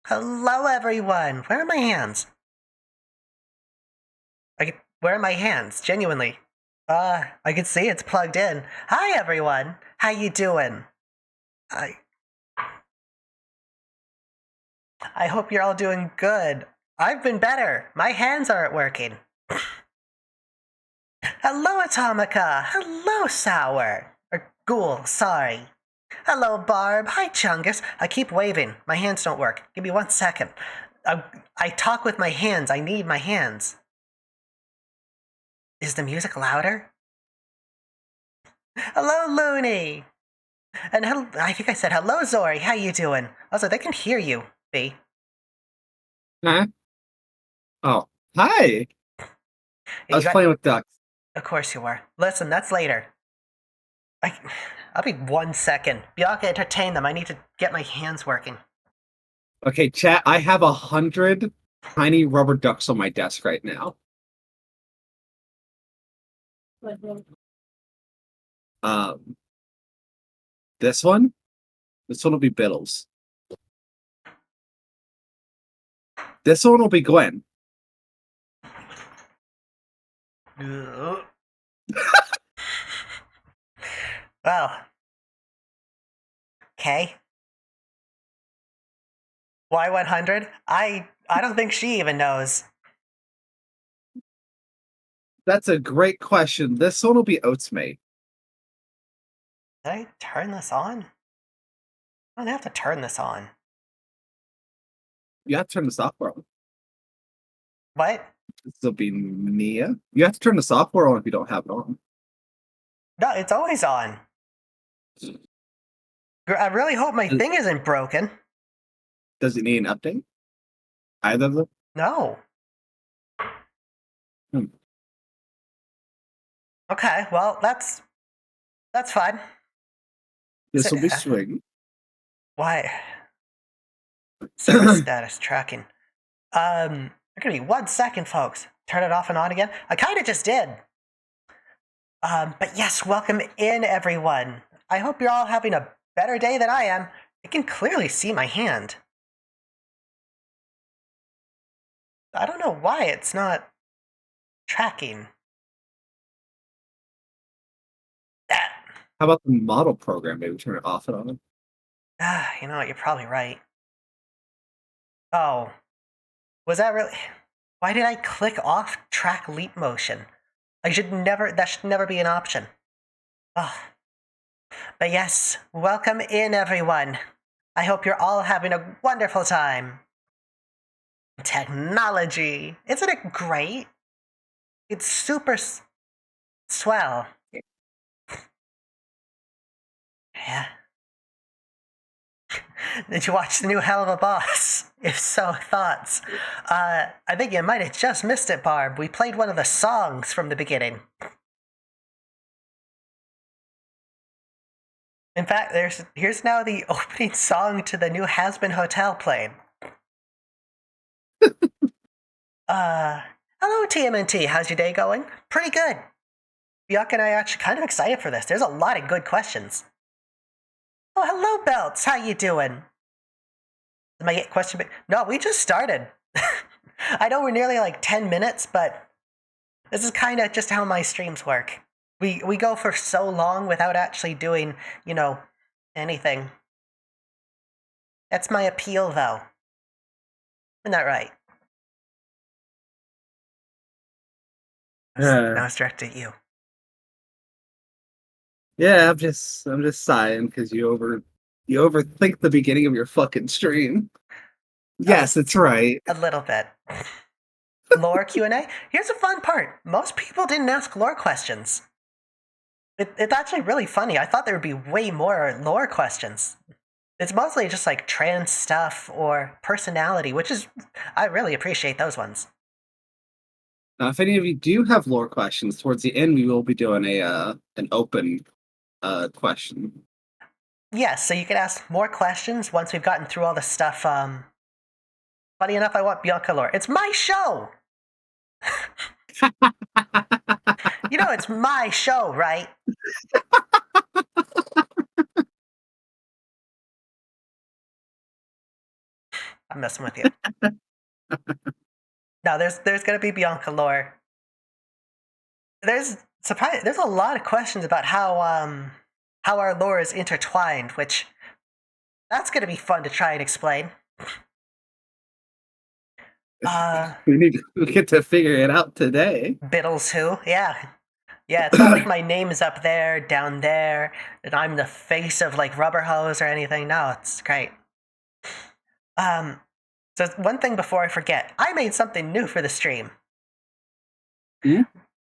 Hello, everyone. Where are my hands? Where are my hands? Genuinely. I can see it's plugged in. Hi, everyone. How you doing? I I hope you're all doing good. I've been better. My hands aren't working. Hello, Atomica. Hello, Sour. Or Ghoul, sorry. Hello, Barb. Hi, Chungus. I keep waving. My hands don't work. Give me 1 second. I talk with my hands. I need my hands. Is the music louder? Hello, Looney. And I think I said hello, Zori. How you doing? Also, they can hear you, B. Huh? Oh, hi. I You was got. playing with ducks. Of course you were. Listen, that's later. I, I'll be 1 second. Bianca, entertain them. I need to get my hands working. Okay, chat. I have 100 tiny rubber ducks on my desk right now. Um, this one, this one will be Bittles. This one will be Gwen. Well, okay. Why 100? I don't think she even knows. That's a great question. This one will be Oatsmate. Did I turn this on? I don't have to turn this on. You have to turn the software on. What? This will be Nia. You have to turn the software on if you don't have it on. No, it's always on. I really hope my thing isn't broken. Does it need an update? Either of them? No. Hmm. Okay, well, that's fine. This will be Swing. Why? Service status tracking. Gonna be 1 second, folks. Turn it off and on again. I kind of just did. But yes, welcome in, everyone. I hope you're all having a better day than I am. You can clearly see my hand. I don't know why it's not tracking. How about the model program? Maybe turn it off and on. You know what? You're probably right. Oh, was that really? Why did I click off track leap motion? That should never be an option. Oh. But yes, welcome in, everyone. I hope you're all having a wonderful time. Technology. Isn't it great? It's super swell. Yeah. Did you watch the new Hell of a Boss? If so, thoughts? I think you might have just missed it, Barb. We played one of the songs from the beginning. In fact, here's now the opening song to the new Has-Been Hotel played. Hello TMNT, how's your day going? Pretty good. Yuck and I are actually kind of excited for this. There's a lot of good questions. Oh, hello Belts, how you doing? My question, no, we just started. I know we're nearly like 10 minutes, but this is kind of just how my streams work. We go for so long without actually doing, anything. That's my appeal, though. Isn't that right? Now it's directed at you. Yeah, I'm just sighing because you overthink the beginning of your fucking stream. Yes, it's right. A little bit. Lore Q&A? Here's a fun part. Most people didn't ask lore questions. It's actually really funny. I thought there would be way more lore questions. It's mostly just like trans stuff or personality, which is, I really appreciate those ones. Now, if any of you do have lore questions, towards the end we will be doing an open question. Yes, so you can ask more questions once we've gotten through all the stuff. Funny enough, I want Bianca lore. It's my show! It's my show, right? I'm messing with you. No, there's gonna be Bianca lore. There's a lot of questions about how our lore is intertwined, which that's gonna be fun to try and explain. We get to figure it out today. Bittles who? Yeah. Yeah, it's not like my name is up there, down there, and I'm the face of like Rubber Hose or anything. No, it's great. Um, so one thing before I forget, I made something new for the stream. Hmm?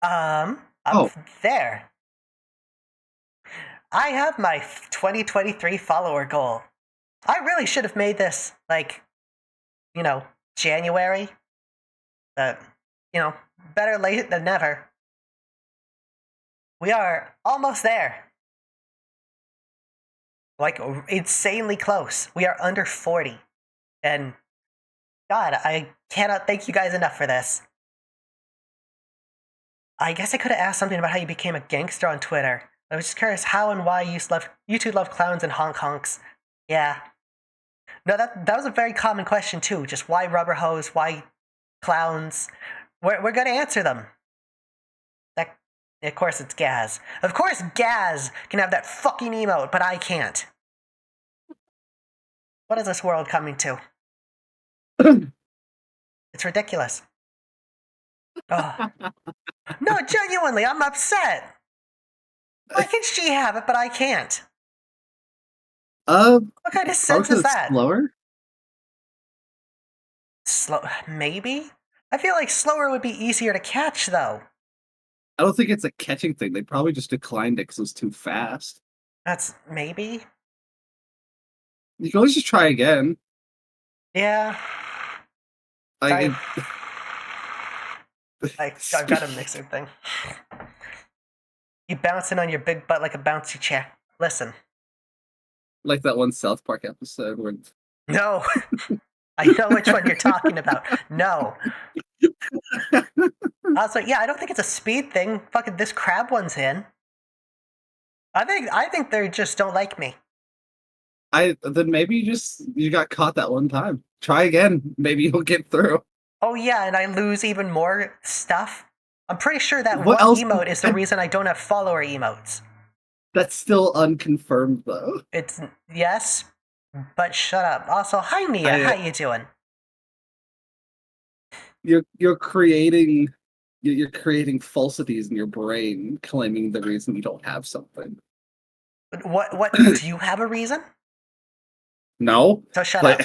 Up there. I have my 2023 follower goal. I really should have made this like, January. But, better late than never. We are almost there. Like, insanely close. We are under 40. And, God, I cannot thank you guys enough for this. I guess I could have asked something about how you became a gangster on Twitter. I was just curious how and why you two love clowns and honks. Yeah. No, that was a very common question, too. Just why Rubber Hose? Why clowns? We're going to answer them. Of course, it's Gaz. Of course, Gaz can have that fucking emote, but I can't. What is this world coming to? It's ridiculous. Oh. No, genuinely, I'm upset. Why can she have it, but I can't? What kind of sense is that? Slower? Slow, maybe? I feel like slower would be easier to catch, though. I don't think it's a catching thing. They probably just declined it because it was too fast. That's maybe? You can always just try again. Yeah. Like, I've got a mixer thing. You bouncing on your big butt like a bouncy chair. Listen. like that one South Park episode where No. I know which one you're talking about. No. Also, yeah, I don't think it's a speed thing. Fucking this crab one's in. I think they just don't like me. then maybe you got caught that one time. Try again. Maybe you'll get through. Oh yeah, and I lose even more stuff. I'm pretty sure that What one else? emote is the reason I don't have follower emotes. That's still unconfirmed though. It's yes, but shut up. Also, hi Mia, how you doing? You're creating falsities in your brain, claiming the reason you don't have something. What do you have a reason? No. So shut up.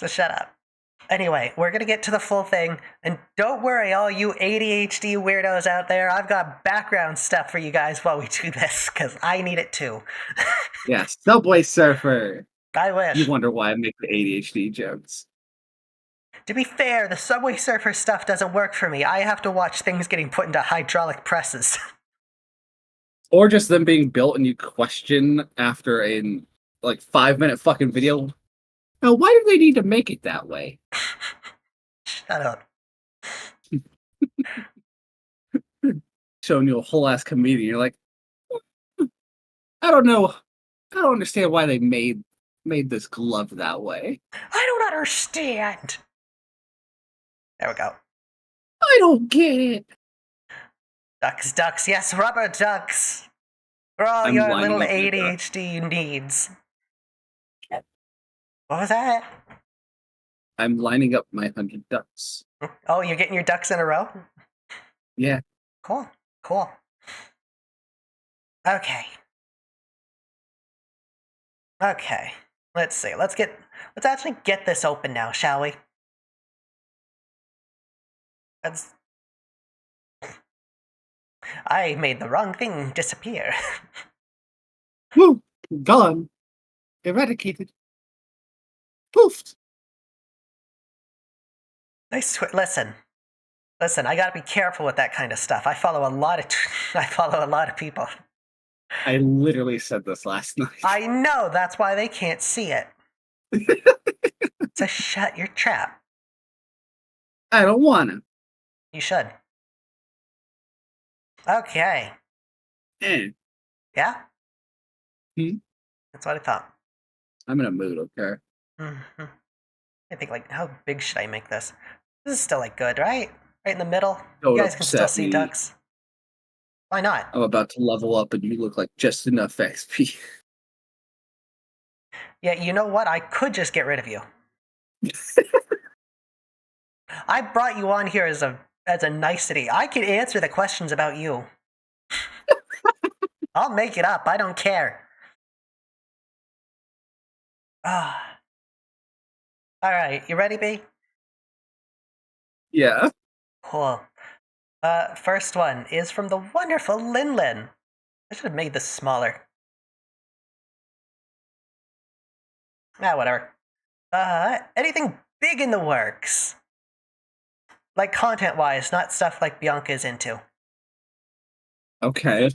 So shut up. Anyway, we're gonna get to the full thing, and don't worry, all you ADHD weirdos out there. I've got background stuff for you guys while we do this, because I need it too. Yeah, Subway Surfer. I wish. You wonder why I make the ADHD jokes. To be fair, the Subway Surfer stuff doesn't work for me. I have to watch things getting put into hydraulic presses. Or just them being built and you question after a 5-minute fucking video. Now, why do they need to make it that way? Shut up. Showing you a whole ass comedian, you're like, I don't know. I don't understand why they made this glove that way. I don't understand. There we go. I don't get it. Ducks, yes, rubber ducks. For all I'm your lining little up my ADHD needs. What was that? I'm lining up my 100 ducks. Oh, you're getting your ducks in a row? Yeah. Cool. Okay. Let's see. Let's actually get this open now, shall we? I made the wrong thing disappear. Woo! Gone. Eradicated. Poofed. Listen, I gotta be careful with that kind of stuff. I follow a lot of people. I literally said this last night. I know, that's why they can't see it. So shut your trap. I don't wanna. You should. Okay. Eh. Yeah? Hmm? That's what I thought. I'm in a mood, okay? Mm-hmm. I think, like, how big should I make this? This is still, like, good, right? Right in the middle. You Don't guys can still upset see me. ducks. Why not? I'm about to level up and you look like just enough XP. Yeah, you know what? I could just get rid of you. I brought you on here as a nicety. I can answer the questions about you. I'll make it up. I don't care. Ah. All right, you ready, B? Yeah. Cool. First one is from the wonderful Lin Lin. I should have made this smaller. Ah, whatever. Anything big in the works? Like content-wise, not stuff like Bianca's into. Okay.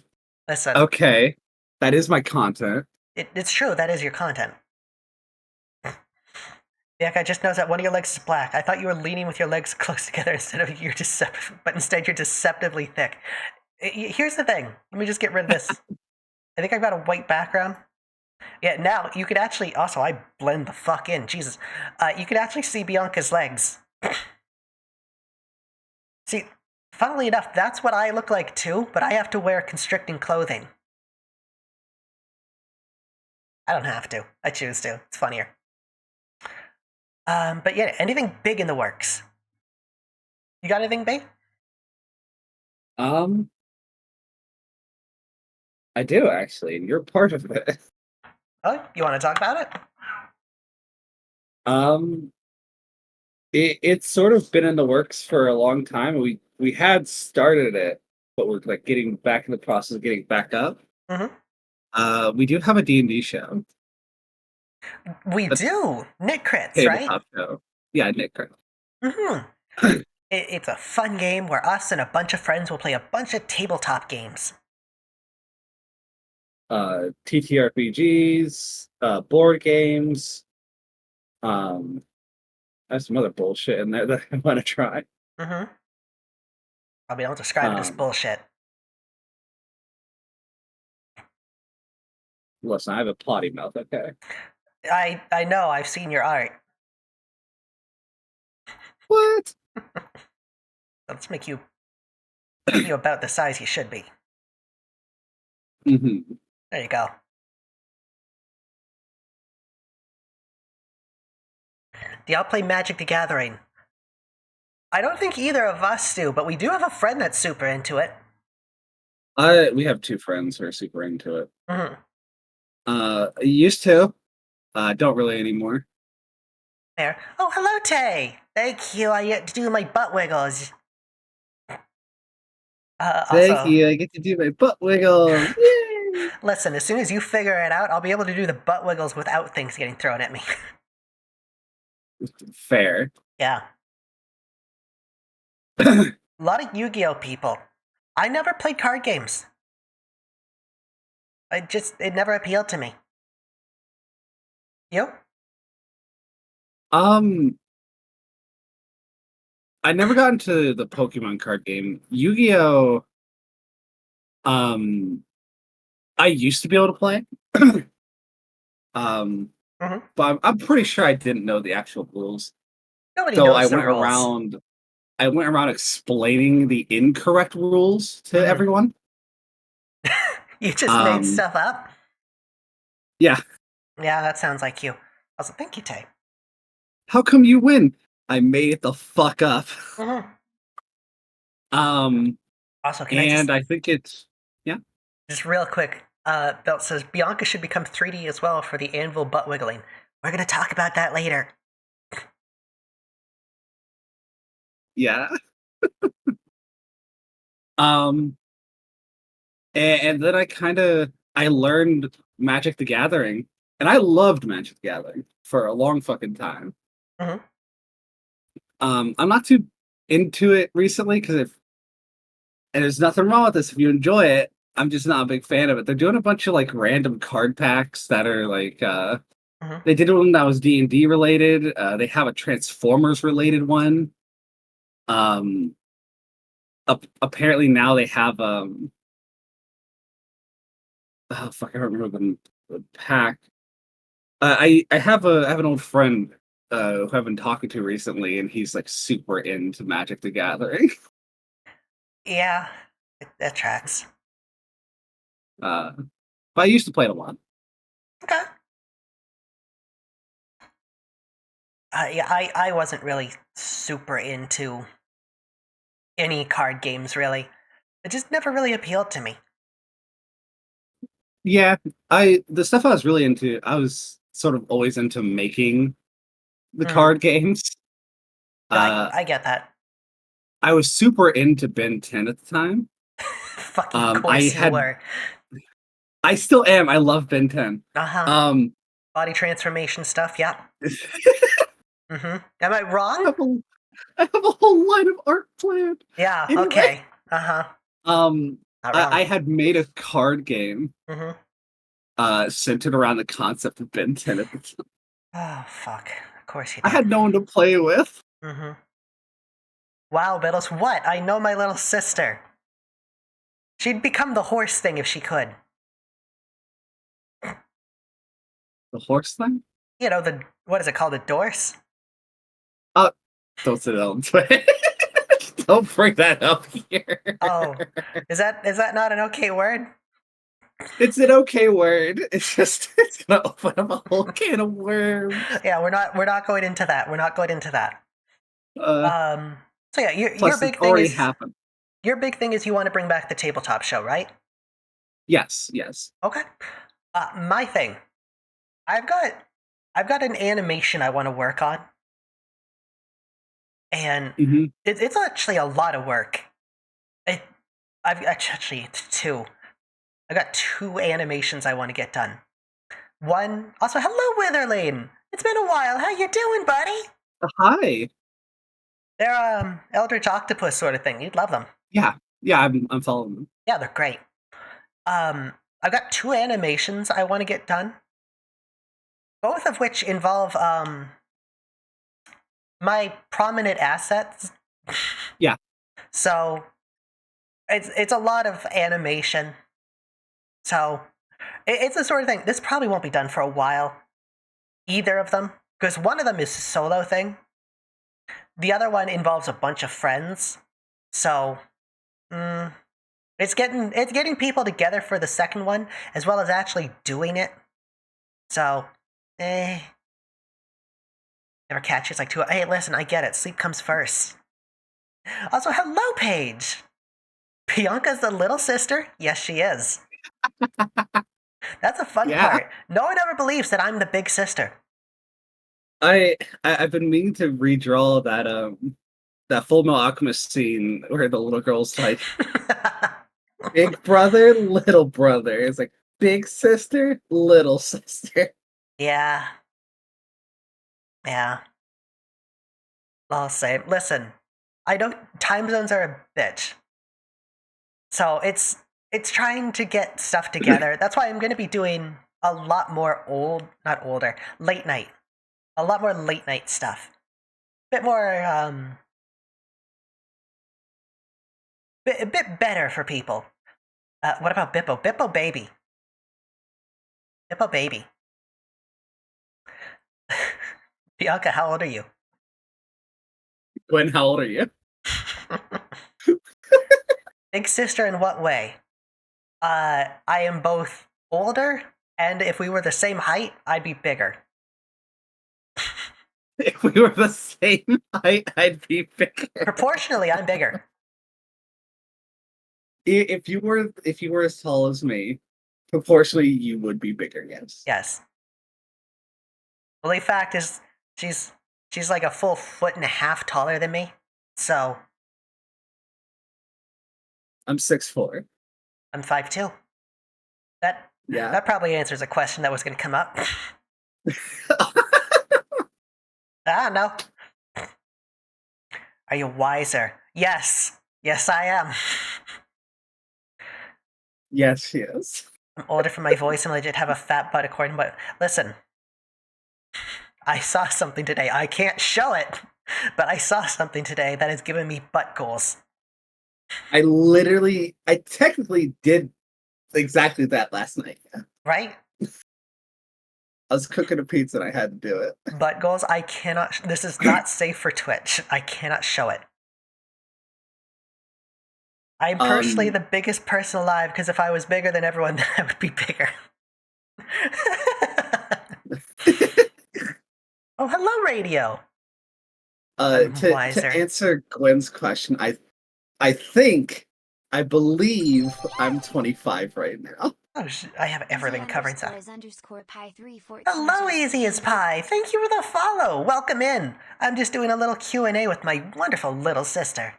Listen, Okay. That is my content. it's true, that is your content. Bianca, I just noticed that one of your legs is black. I thought you were leaning with your legs close together but instead you're deceptively thick. Here's the thing. Let me just get rid of this. I think I've got a white background. Yeah, now you could actually. Also, I blend the fuck in. Jesus. You could actually see Bianca's legs. See, funnily enough, that's what I look like too, but I have to wear constricting clothing. I don't have to. I choose to. It's funnier. But yeah, anything big in the works? You got anything big? Um, I do actually, and you're part of it. Oh, you want to talk about it? Um, it's sort of been in the works for a long time. We had started it, but we're like getting back in the process of getting back up. Mm-hmm. We do have a D&D show, We a do. Nick crits, right? tabletop show. Yeah, Nick. Mm-hmm. It's a fun game where us and a bunch of friends will play a bunch of tabletop games. TTRPGs, board games. I have some other bullshit in there that I want to try. Mm-hmm. I mean, I'll describe it as Um, bullshit. Listen, I have a potty mouth. Okay. I know. I've seen your art. What? Let's make you about the size you should be. Hmm. There you go. Do y'all play Magic the Gathering? I don't think either of us do, but we do have a friend that's super into it. We have two friends who are super into it. Mm-hmm. Used to. Don't really anymore. There. Oh, hello, Tay. Thank you. I get to do my butt wiggles. Thank Also, you. I get to do my butt wiggles. Yay! listen. As soon as you figure it out, I'll be able to do the butt wiggles without things getting thrown at me. Fair. Yeah. A lot of Yu-Gi-Oh people. I never played card games. It never appealed to me. You? um, I never got into the Pokemon card game. Yu-Gi-Oh! Um, I used to be able to play. Um, Mm-hmm. but I'm pretty sure I didn't know the actual rules. Nobody So knows the rules. I went around explaining the incorrect rules to Mm. everyone. You just made Um, stuff up? yeah. Yeah, that sounds like you. Also, thank you, Tay. How come you win? I made it the fuck up. Mm-hmm. Um, Also, can I and I think it's yeah. just real quick, Belt says Bianca should become 3D as well for the anvil butt wiggling. We're gonna talk about that later. Yeah. Um, and then I learned Magic the Gathering, and I loved Magic the Gathering for a long fucking time. Mm-hmm. I'm not too into it recently because if and there's nothing wrong with this if you enjoy it. I'm just not a big fan of it. They're doing a bunch of like random card packs that are like Mm-hmm. they did one that was D&D related. They have a Transformers related one. Um Apparently now they have oh fuck, I don't remember the pack. I have an old friend who I've been talking to recently, and he's like super into Magic the Gathering. Yeah, that tracks. Uh, but I used to play it a lot. Okay. Yeah, I wasn't really super into any card games, really. It just never really appealed to me. Yeah, I the stuff I was really into, I was sort of always into making the Hmm. card games. No, I, Uh, I get that. I was super into Ben 10 at the time. Fucking I course you had, were. I still am. I love Ben 10. Uh huh. Um, Body transformation stuff. Yeah. Mm-hmm. Am I I wrong? have a, I have a whole line of art planned. Yeah. Anyway, Okay. Uh huh. um, Not wrong. I had made a card game Mm-hmm. centered around the concept of Ben 10 at the time. Oh fuck. Of course you I did. had no one to play with. Mm-hmm. Wow, Bittles. What? I know my little sister. She'd become the horse thing if she could. The horse thing? You know the what is it called? A dorse? Uh, don't say that on Twitter. Don't bring that up here. Oh, is that not an okay word? It's an okay word. It's just it's gonna open up a whole can of worms. Yeah, we're not going into that. We're not going into that. Uh, Um. So yeah, your Plus, it's big thing already is happened. you want to bring back the tabletop show, right? Yes, yes. Okay. My thing. I've got I've got an animation I want to work on, and Hmm. it's actually a lot of work. It, actually it's two. I got two animations I want to get done. One also, hello Witherlane. It's been a while. How you doing, buddy? Hi. They're Eldritch Octopus sort of thing. You'd love them. Yeah, yeah. I'm following them. Yeah, they're great. Um, I've got two animations I want to get done, both of which involve my prominent assets. Yeah. So it's a lot of animation. So it's the sort of thing. This probably won't be done for a while. Either of them, because one of them is a solo thing. The other one involves a bunch of friends. So mm, it's getting people together for the second one as well as actually doing it. So never catch it's like two. Hey, listen, I get it. Sleep comes first. Also, hello, Paige. Bianca's the little sister. Yes, she is. That's a fun Yeah. part. No one ever believes that I'm the big sister. I've been meaning to redraw that Full Metal Alchemist scene where the little girl's like big brother, little brother. It's like big sister, little sister. Yeah, yeah. I'll say, listen, I don't. Time zones are a bitch. So it's trying to get stuff together. That's why I'm going to be doing a lot more not older, late night. A lot more late night stuff. Bit more a bit better for people. What about Bippo? Bippo baby. Bippo baby. Bianca, how old are you? Gwen, how old are you? Big sister in what way? I am both older, and if we were the same height, I'd be bigger. If we were the same height, I'd be bigger. Proportionally, I'm bigger. If you were as tall as me, proportionally you would be bigger, yes. Yes. Well, the fact is, she's she's like a full foot and a half taller than me. So I'm 6'4". I'm 5'2". That Yeah. that probably answers a question that was going to come up. Ah, no. Are you wiser? Yes. Yes, I am. Yes, she is. I'm older for my voice and legit have a fat butt according to listen, I saw something today. I can't show it, but I saw something today that has given me butt goals. I technically did exactly that last night. Yeah. Right? I was cooking a pizza and I had to do it. Butt goals, I cannot. This is not safe for Twitch. I cannot show it. I'm personally Um, the biggest person alive because if I was bigger than everyone, then I would be bigger. Oh, hello, radio. I'm to wiser. answer Gwen's question, I believe I'm 25 right now. Oh, I have everything covered. _pie314 Hello, just easy as saying. pie. Thank you for the follow. Welcome in. I'm just doing a little Q&A with my wonderful little sister.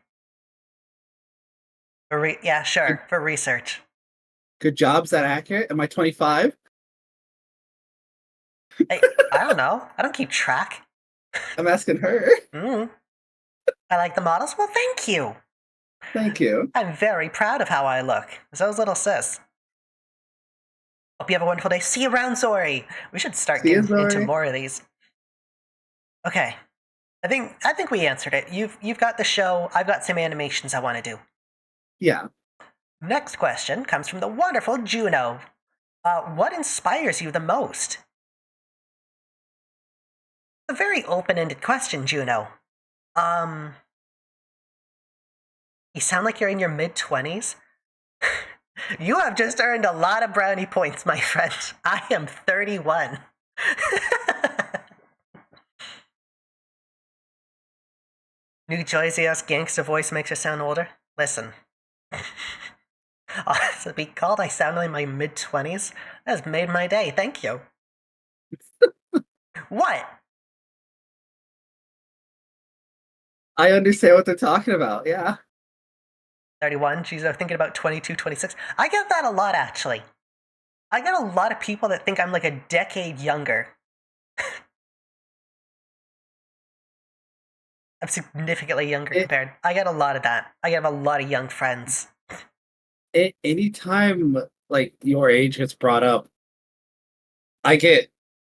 Yeah, Good, sure, for research. good job. Is that accurate? Am I 25? I don't know. I don't keep track. I'm asking her. Mm. I like the models. Well, thank you. Thank you. I'm very proud of how I look. So's little sis. Hope you have a wonderful day. See you around, Zori. We should start See you, getting into Zori. more of these. Okay. I think we answered it. You've got the show. I've got some animations I want to do. Yeah. Next question comes from the wonderful Juno. What inspires you the most? A very open-ended question, Juno. You sound like you're in your mid-20s. You have just earned a lot of brownie points, my friend. I am 31. New Jersey-ass gangster voice makes you sound older? Listen. To be called I sound in my mid-20s? That has made my day, thank you. What? I understand what they're talking about. Yeah. 31? She's thinking about 22, 26. I get that a lot, actually. I get a lot of people that think I'm like a decade younger. I'm significantly younger It, compared. I get a lot of that. I have a lot of young friends. anytime like your age gets brought up, I get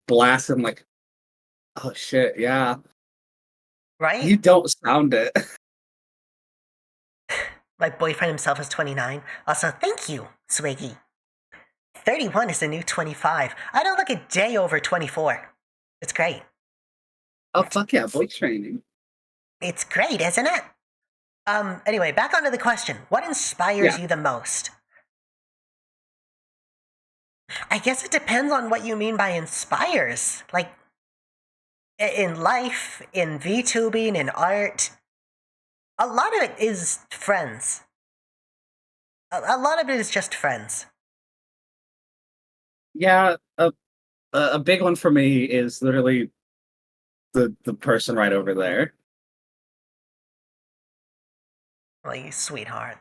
blasted. I'm like, oh shit, yeah. Right? You don't sound it. My boyfriend himself is 29. Also, thank you, Swiggy. 31 is the new 25. I don't look a day over 24. It's great. Oh fuck yeah, voice training. It's great, isn't it? Anyway, back onto the question. What inspires Yeah. you the most? I guess it depends on what you mean by inspires. Like, in life, in VTubing, in art, a lot of it is friends. A lot of it is just friends. Yeah, a big one for me is literally the person right over there. Well, you sweetheart.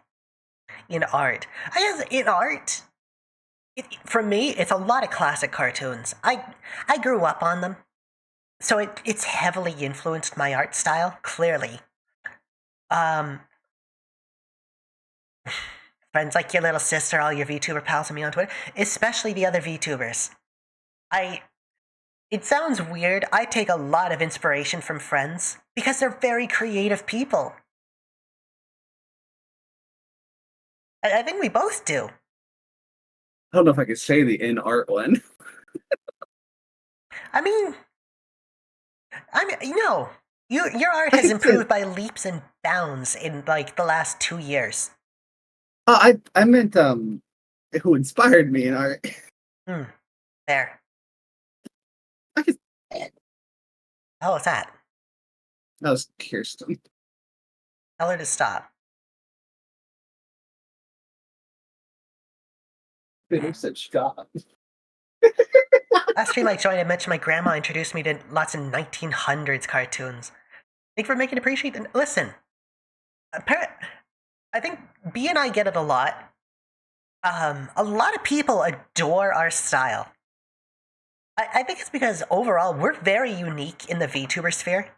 In art. I guess in art, for me, it's a lot of classic cartoons. I grew up on them. So it's heavily influenced my art style, clearly. Um, Friends like your little sister, all your VTuber pals and me on Twitter, especially the other VTubers. I It sounds weird. I take a lot of inspiration from friends because they're very creative people. I think we both do. I don't know if I could say the in art one. I mean, your art I has could say improved by leaps and bounds in like the last 2 years. I meant who inspired me in art. Hmm. There. I could How was that? that was Kirsten. Tell her to stop. Bittles said stop. Last stream I joined, I mentioned my grandma introduced me to lots of 1900s cartoons. Thank you for making it appreciate. Listen, I think B and I get it a lot. A lot of people adore our style. I think it's because overall we're very unique in the VTuber sphere.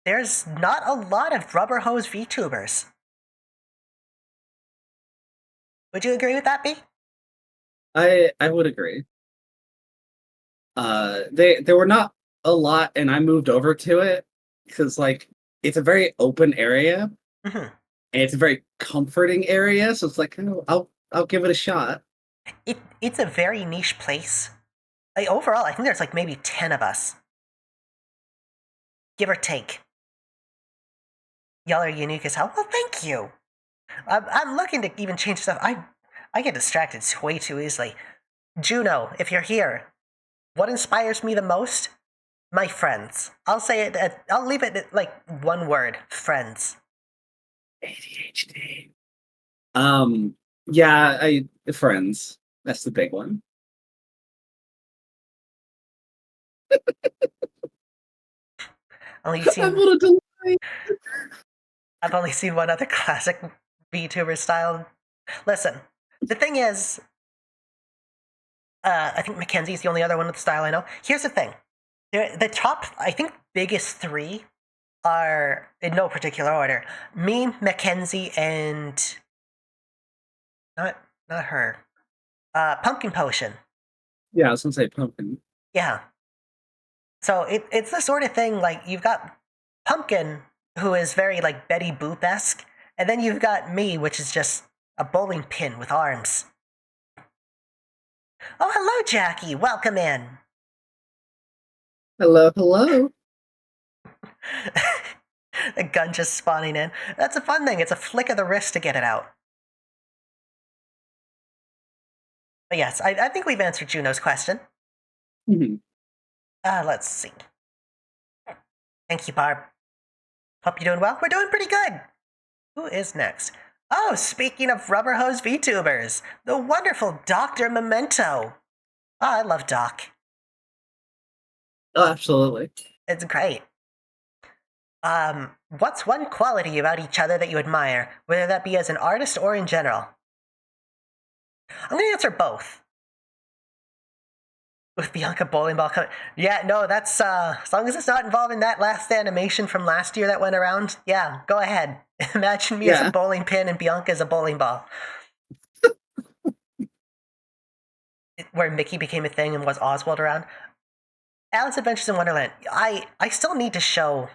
There's not a lot of rubber hose VTubers. Would you agree with that, B? I would agree. There were not a lot, and I moved over to it because like it's a very open area Mm-hmm. and it's a very comforting area. So it's like, oh, I'll give it a shot. It's a very niche place. Like, overall, I think there's like maybe 10 of us, give or take. Y'all are unique as hell. Well, thank you. I'm looking to even change stuff. I get distracted way too easily. Juno, if you're here, what inspires me the most? My friends. I'll say it. I'll leave it at like one word: friends. ADHD. Friends. That's the big one. Only I'm seen, a little delayed. I've only seen one other classic VTuber style. Listen, the thing is, I think Mackenzie's the only other one with the style I know. Here's the thing: the top, I think, biggest three are in no particular order. Me, Mackenzie, and not her. Pumpkin Potion. Yeah, I was gonna say pumpkin. Yeah. So it's the sort of thing, like, you've got Pumpkin, who is very like Betty Boop-esque, and then you've got me, which is just a bowling pin with arms. Oh, hello, Jackie. Welcome in. Hello, hello. The gun just spawning in. That's a fun thing. It's a flick of the wrist to get it out. But yes, I think we've answered Juno's question. Mhm. Let's see. Thank you, Barb. Hope you're doing well. We're doing pretty good. Who is next? Oh, speaking of rubber hose VTubers, the wonderful Dr. Memento. Oh, I love Doc. Oh, absolutely. It's great. What's one quality about each other that you admire, whether that be as an artist or in general? I'm gonna answer both. With Bianca bowling ball coming. Yeah, no, that's as long as it's not involving that last animation from last year that went around. Yeah, go ahead. Imagine me as a Yeah. bowling pin and Bianca as a bowling ball. Where Mickey became a thing and was Oswald around. Alice Adventures in Wonderland. I still need to show.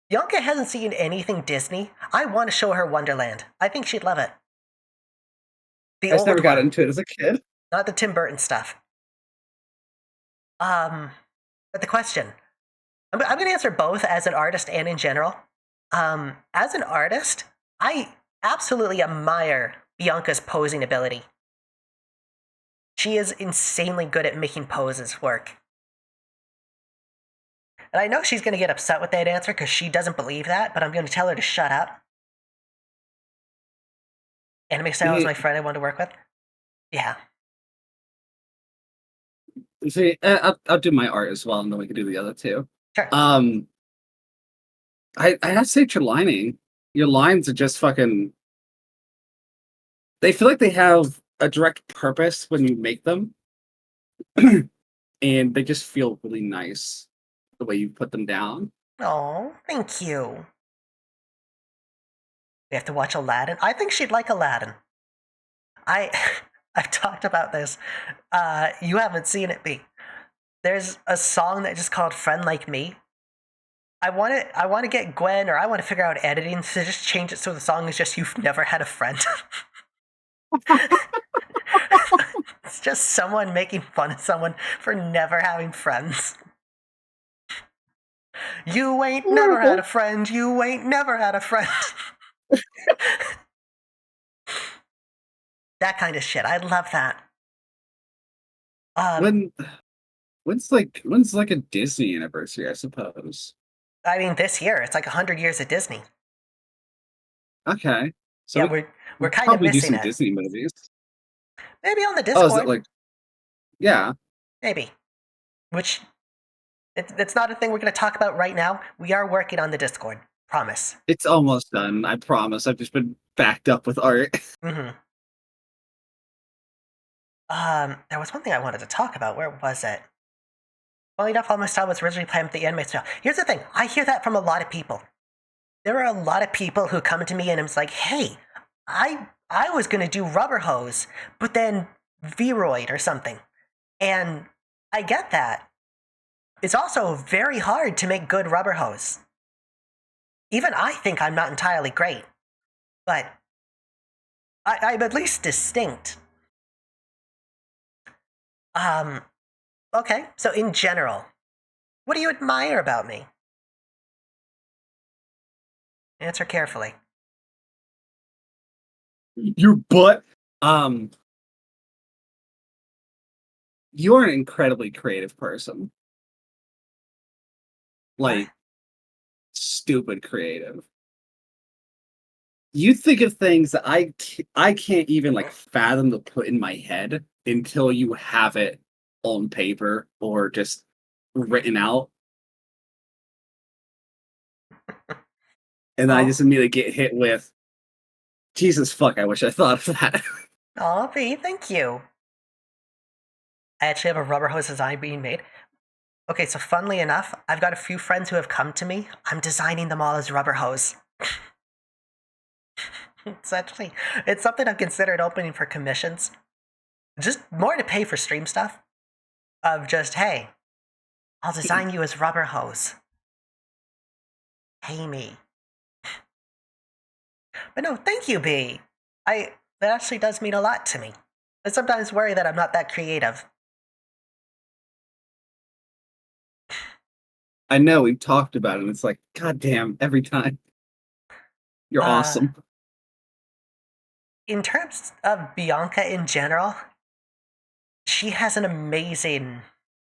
Bianca hasn't seen anything Disney. I want to show her Wonderland. I think she'd love it. The I just old never got one, into it as a kid. not the Tim Burton stuff. But the question, I'm going to answer both as an artist and in general. As an artist, I absolutely admire Bianca's posing ability. She is insanely good at making poses work. And I know she's going to get upset with that answer because she doesn't believe that, but I'm going to tell her to shut up. Anime Style is my friend I want to work with. Yeah. See, I'll do my art as well, and then we can do the other two. Sure. I have to say your lining. Your lines are just fucking. They feel like they have a direct purpose when you make them, and they just feel really nice the way you put them down. Oh, thank you. We have to watch Aladdin. I think she'd like Aladdin. I've talked about this. You haven't seen it, B. There's a song that just called "Friend Like Me." I want to get Gwen, or I want to figure out editing to just change it so the song is just "You've Never Had a Friend." It's just someone making fun of someone for never having friends. You ain't never had a friend. You ain't never had a friend. That kind of shit. I love that. When's like a Disney anniversary? I suppose. I mean, this year it's like 100 years of Disney. Okay, so Yeah, we're kind of probably do missing some it. Disney movies. Maybe on the Oh, is Discord. it like? Yeah. Maybe. Which it's not a thing we're going to talk about right now. We are working on the Discord. Promise. It's almost done. I promise. I've just been backed up with art. Mm-hmm. There was one thing I wanted to talk about. Where was it? Well, enough, all my style was originally planned with the anime style. Here's the thing. I hear that from a lot of people. There are a lot of people who come to me and it's like, hey, I was going to do Rubber Hose, but then Vroid or something. And I get that. It's also very hard to make good Rubber Hose. Even I think I'm not entirely great, but I'm at least distinct. Okay, so in general, what do you admire about me? Answer carefully. Your butt. You're an incredibly creative person. Like, stupid creative. You think of things that I can't even like fathom to put in my head until you have it on paper or just written out, and then I just Oh, immediately get hit with Jesus fuck. I wish I thought of that. oh, V, thank you. I actually have a rubber hose design being made. Okay, so funnily enough, I've got a few friends who have come to me. I'm designing them all as rubber hose. It's something I've considered opening for commissions. Just more to pay for stream stuff. Of just, hey, I'll design you as rubber hose. Pay me. But no, thank you, B. That actually does mean a lot to me. I sometimes worry that I'm not that creative. I know we've talked about it, and it's like, God damn, every time. You're awesome. In terms of Bianca in general, she has an amazing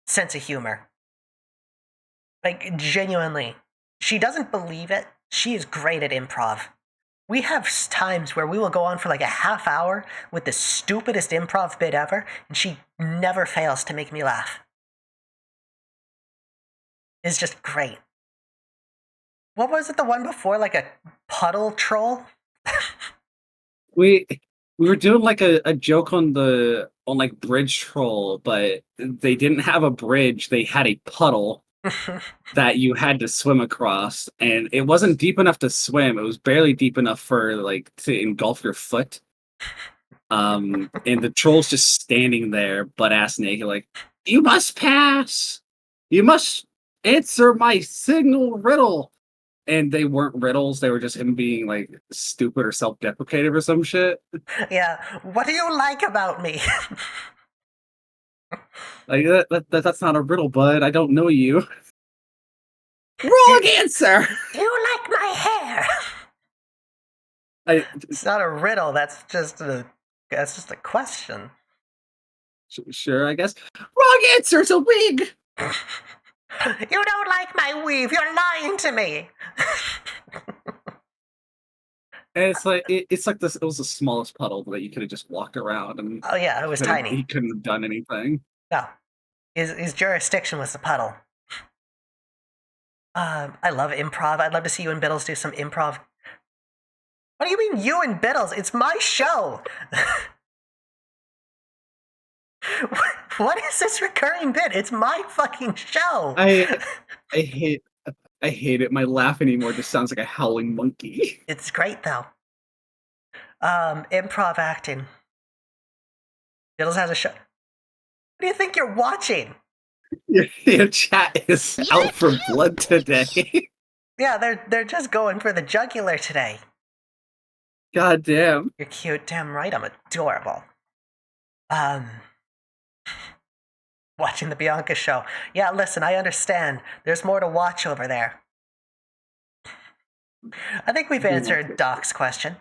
sense of humor. Like, genuinely. She doesn't believe it. She is great at improv. We have times where we will go on for like a half hour with the stupidest improv bit ever, and she never fails to make me laugh. It's just great. What was it, the one before? Like a puddle troll? We we were doing like a joke on like Bridge Troll, but they didn't have a bridge. They had a puddle that you had to swim across, and it wasn't deep enough to swim. It was barely deep enough for like to engulf your foot. And the troll's just standing there, butt ass naked, like, you must pass. You must answer my signal riddle. And they weren't riddles, they were just him being like stupid or self-deprecative or some shit. Yeah, what do you like about me? Like that's not a riddle, bud. I don't know you. Wrong answer. Do you like my hair? I It's not a riddle, that's just a question. sure, I guess. Wrong answer. It's a wig. You don't like my weave, you're lying to me. And it's like this. It was the smallest puddle that you could have just walked around, and Oh yeah, it was he tiny. couldn't have done anything. No. His jurisdiction was the puddle. I love improv. I'd love to see you and Bittles do some improv. What do you mean, you and Bittles? It's my show! What is this recurring bit? It's my fucking show! I hate it. My laugh anymore just sounds like a howling monkey. It's great, though. Improv acting. Bittles has a show. What do you think you're watching? Your chat is out for blood today. Yeah, they're just going for the jugular today. God damn. You're cute, damn right, I'm adorable. Watching the Bianca show. Yeah, listen, I understand. There's more to watch over there. I think we've answered Doc's question.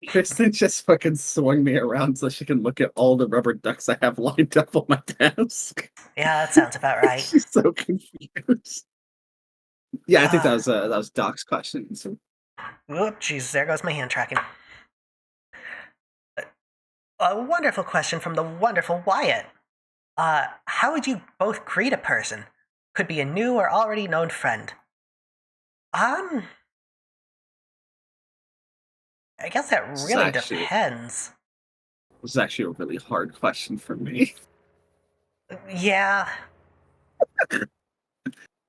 Kristen just fucking swung me around so she can look at all the rubber ducks I have lined up on my desk. Yeah, that sounds about right. She's so confused. Yeah, I think that was Doc's question. So. Whoop, jeez, there goes my hand tracking. A wonderful question from the wonderful Wyatt. How would you both greet a person? Could be a new or already known friend. I guess that really depends. It was actually a really hard question for me. Yeah.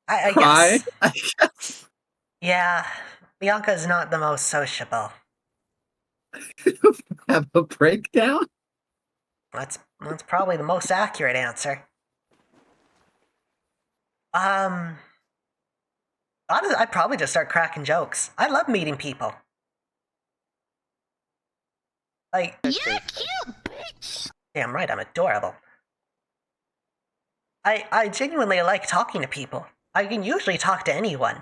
I Hi, guess. I guess. Yeah, Bianca's not the most sociable. Have a breakdown? That's probably the most accurate answer. Honestly, I'd probably just start cracking jokes. I love meeting people. Like, You're cute, bitch. Damn right, I'm adorable. I genuinely like talking to people. I can usually talk to anyone.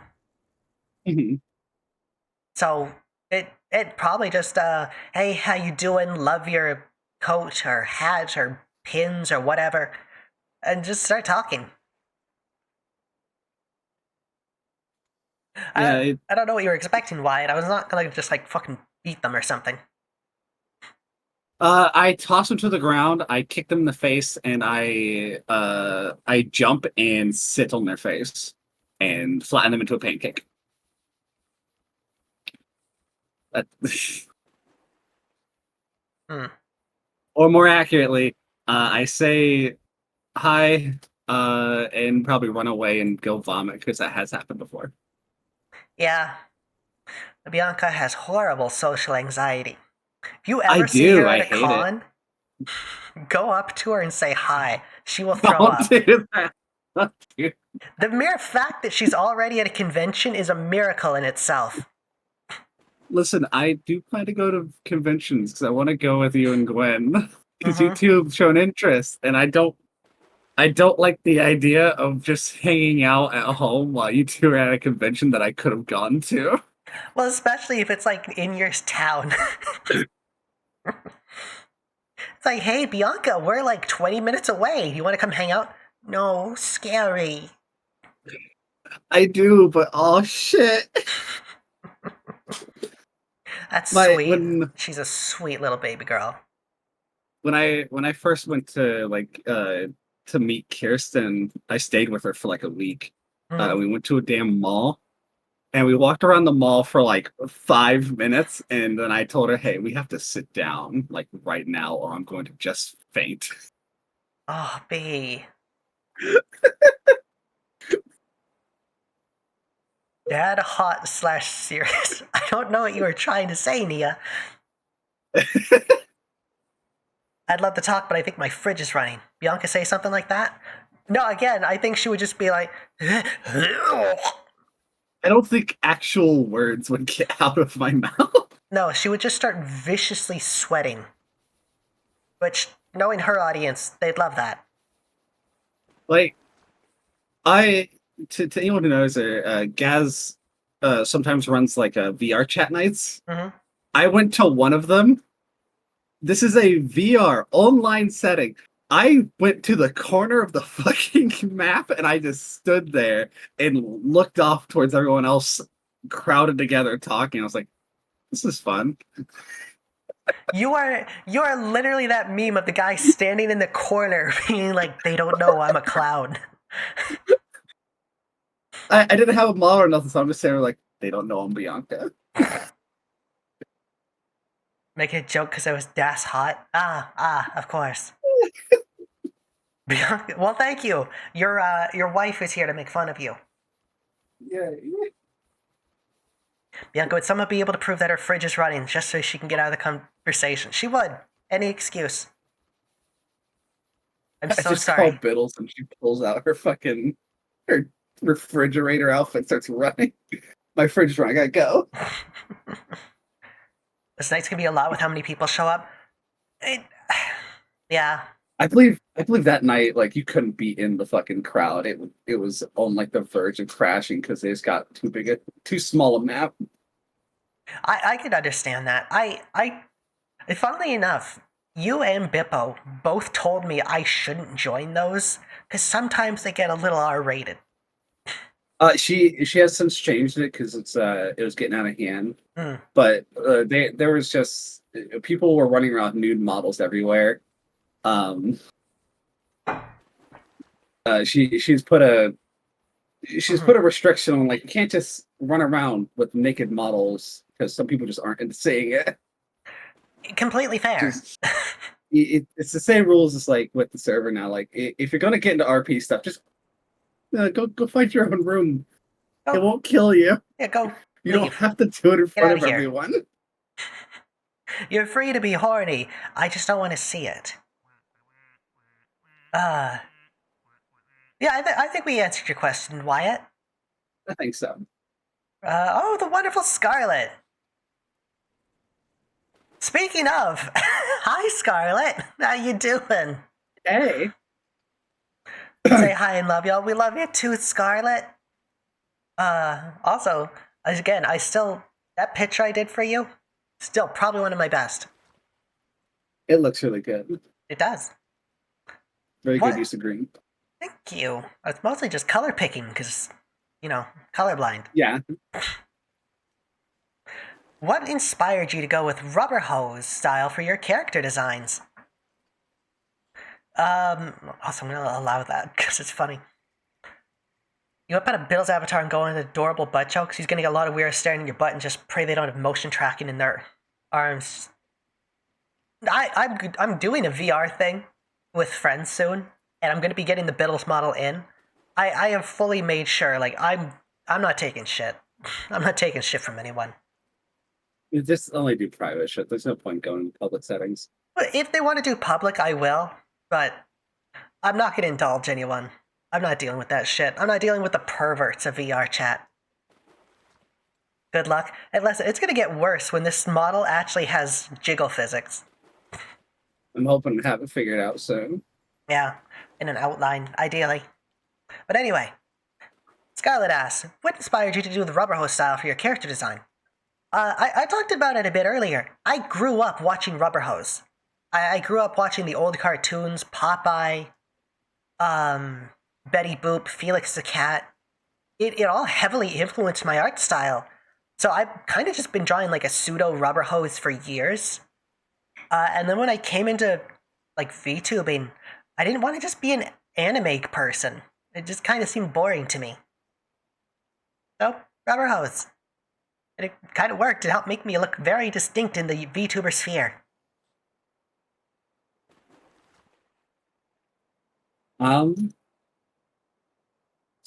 Mhm. So it probably just hey, how you doing? Love your coat or hat or pins or whatever, and just start talking. Yeah, I don't know what you were expecting, Wyatt. I was not gonna just like fucking beat them or something. I toss them to the ground, I kick them in the face, and I jump and sit on their face and flatten them into a pancake. That- Hmm. or more accurately, I say hi, and probably run away and go vomit because that has happened before. Yeah, Bianca has horrible social anxiety. If you I ever see do. her I at a hate it. con, go up to her and say hi. She will throw Don't up. do that. Don't do- The mere fact that she's already at a convention is a miracle in itself. Listen, I do plan to go to conventions because I want to go with you and Gwen because you Mm-hmm. two have shown interest, and I don't like the idea of just hanging out at home while you two are at a convention that I could have gone to. Well, especially if it's like in your town. It's like, hey, Bianca, we're like 20 minutes away. You want to come hang out? No, scary. I do, but oh shit. That's My sweet. She's a sweet little baby girl. when I first went to meet Kirsten, I stayed with her for like a week. Mhm. We went to a damn mall and we walked around the mall for like 5 minutes, and then I told her, "Hey, we have to sit down like right now, or I'm going to just faint." Oh, B. Dad hot slash serious. I don't know what you were trying to say, Nia. I'd love to talk, but I think my fridge is running. Bianca say something like that? No, again, I think she would just be like, I don't think actual words would get out of my mouth. no, she would just start viciously sweating. Which, knowing her audience, they'd love that. Like I to anyone who knows her, Gaz sometimes runs like VR chat nights. Hmm. I went to one of them. This is a VR online setting. I went to the corner of the fucking map and I just stood there and looked off towards everyone else crowded together talking. I was like, this is fun. You are literally that meme of the guy standing in the corner being like, they don't know I'm a clown. I didn't have a model or nothing, so I'm just saying like, they don't know I'm Bianca. Making a joke because I was das hot. Of course. Bianca, well, thank you. Your wife is here to make fun of you. Yeah. Bianca, would someone be able to prove that her fridge is running just so she can get out of the conversation? She would. Any excuse. I'm I so just call sorry. Bittles and she pulls out her refrigerator outfit, starts running. My fridge is running, I gotta go. This night's gonna be a lot with how many people show up. It, yeah. I believe that night, like you couldn't be in the fucking crowd. It was on like the verge of crashing because they just got too small a map. I could understand that. Funnily enough, you and Bippo both told me I shouldn't join those because sometimes they get a little R-rated. She has since changed it because it was getting out of hand. Mm. But there was just people were running around nude models everywhere. Um, she's put a Hmm. restriction on like you can't just run around with naked models because some people just aren't into seeing it. Completely fair. Just it's the same rules as like with the server now. Like if you're gonna get into RP stuff, just go find your own room. It Go, won't kill you. yeah, go You don't leave. have to do it in Get front out of of here. everyone. You're free to be horny. I just don't want to see it. Uh, yeah, I think we answered your question, Wyatt. I think so. Oh, the wonderful Scarlet. Speaking of, Hi, Scarlett. How you doing? Hey. Say hi and love y'all. We love you too, Scarlett. Also, again, that picture I did for you, still probably one of my best. It looks really good. It does. Very What? good use of green. Thank you. It's mostly just color picking because, colorblind. Yeah. What inspired you to go with rubber hose style for your character designs? Also, I'm gonna allow that because it's funny. You whip out a Bittles avatar and go into adorable butt chokes. He's gonna get a lot of weird staring at your butt and just pray they don't have motion tracking in their arms. I'm doing a VR thing with friends soon, and I'm gonna be getting the Bittles model in. I have fully made sure, like I'm not taking shit. I'm not taking shit from anyone. You just only do private shit. There's no point going in public settings. But if they want to do public, I will. But I'm not gonna indulge anyone. I'm not dealing with that shit. I'm not dealing with the perverts of VR chat. Good luck. Unless it's gonna get worse when this model actually has jiggle physics. I'm hoping to have it figured out soon. Yeah, in an outline, ideally. But anyway, Scarlett asks, what inspired you to do the rubber hose style for your character design? I talked about it a bit earlier. I grew up watching Rubber Hose. I grew up watching the old cartoons, Popeye, Betty Boop, Felix the Cat. It all heavily influenced my art style. So I've kind of just been drawing like a pseudo rubber hose for years. And then when I came into like VTubing, I didn't want to just be an anime person. It just kind of seemed boring to me. So, rubber hose. And it kind of worked. It helped make me look very distinct in the VTuber sphere. So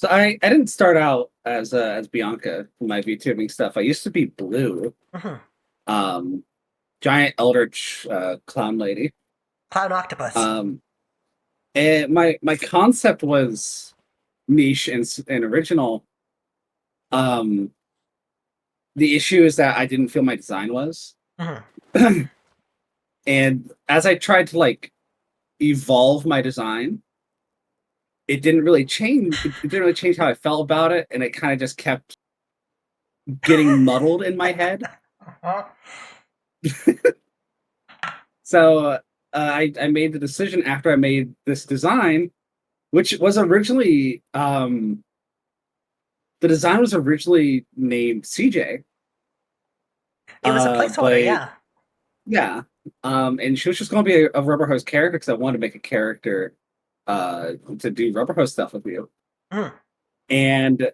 I didn't start out as Bianca for my VTubing stuff. I used to be Blue, Mm-hmm. giant eldritch clown lady. Clown octopus. And my concept was niche and original. The issue is that I didn't feel my design was. Mm-hmm. And as I tried to like evolve my design, it didn't really change. It didn't really change how I felt about it, and it kind of just kept getting muddled in my head. So I made the decision after I made this design, which was originally the design was originally named CJ. It was a placeholder, yeah. Yeah. And she was just going to be a rubber hose character because I wanted to make a character to do rubber hose stuff with you. Mm. And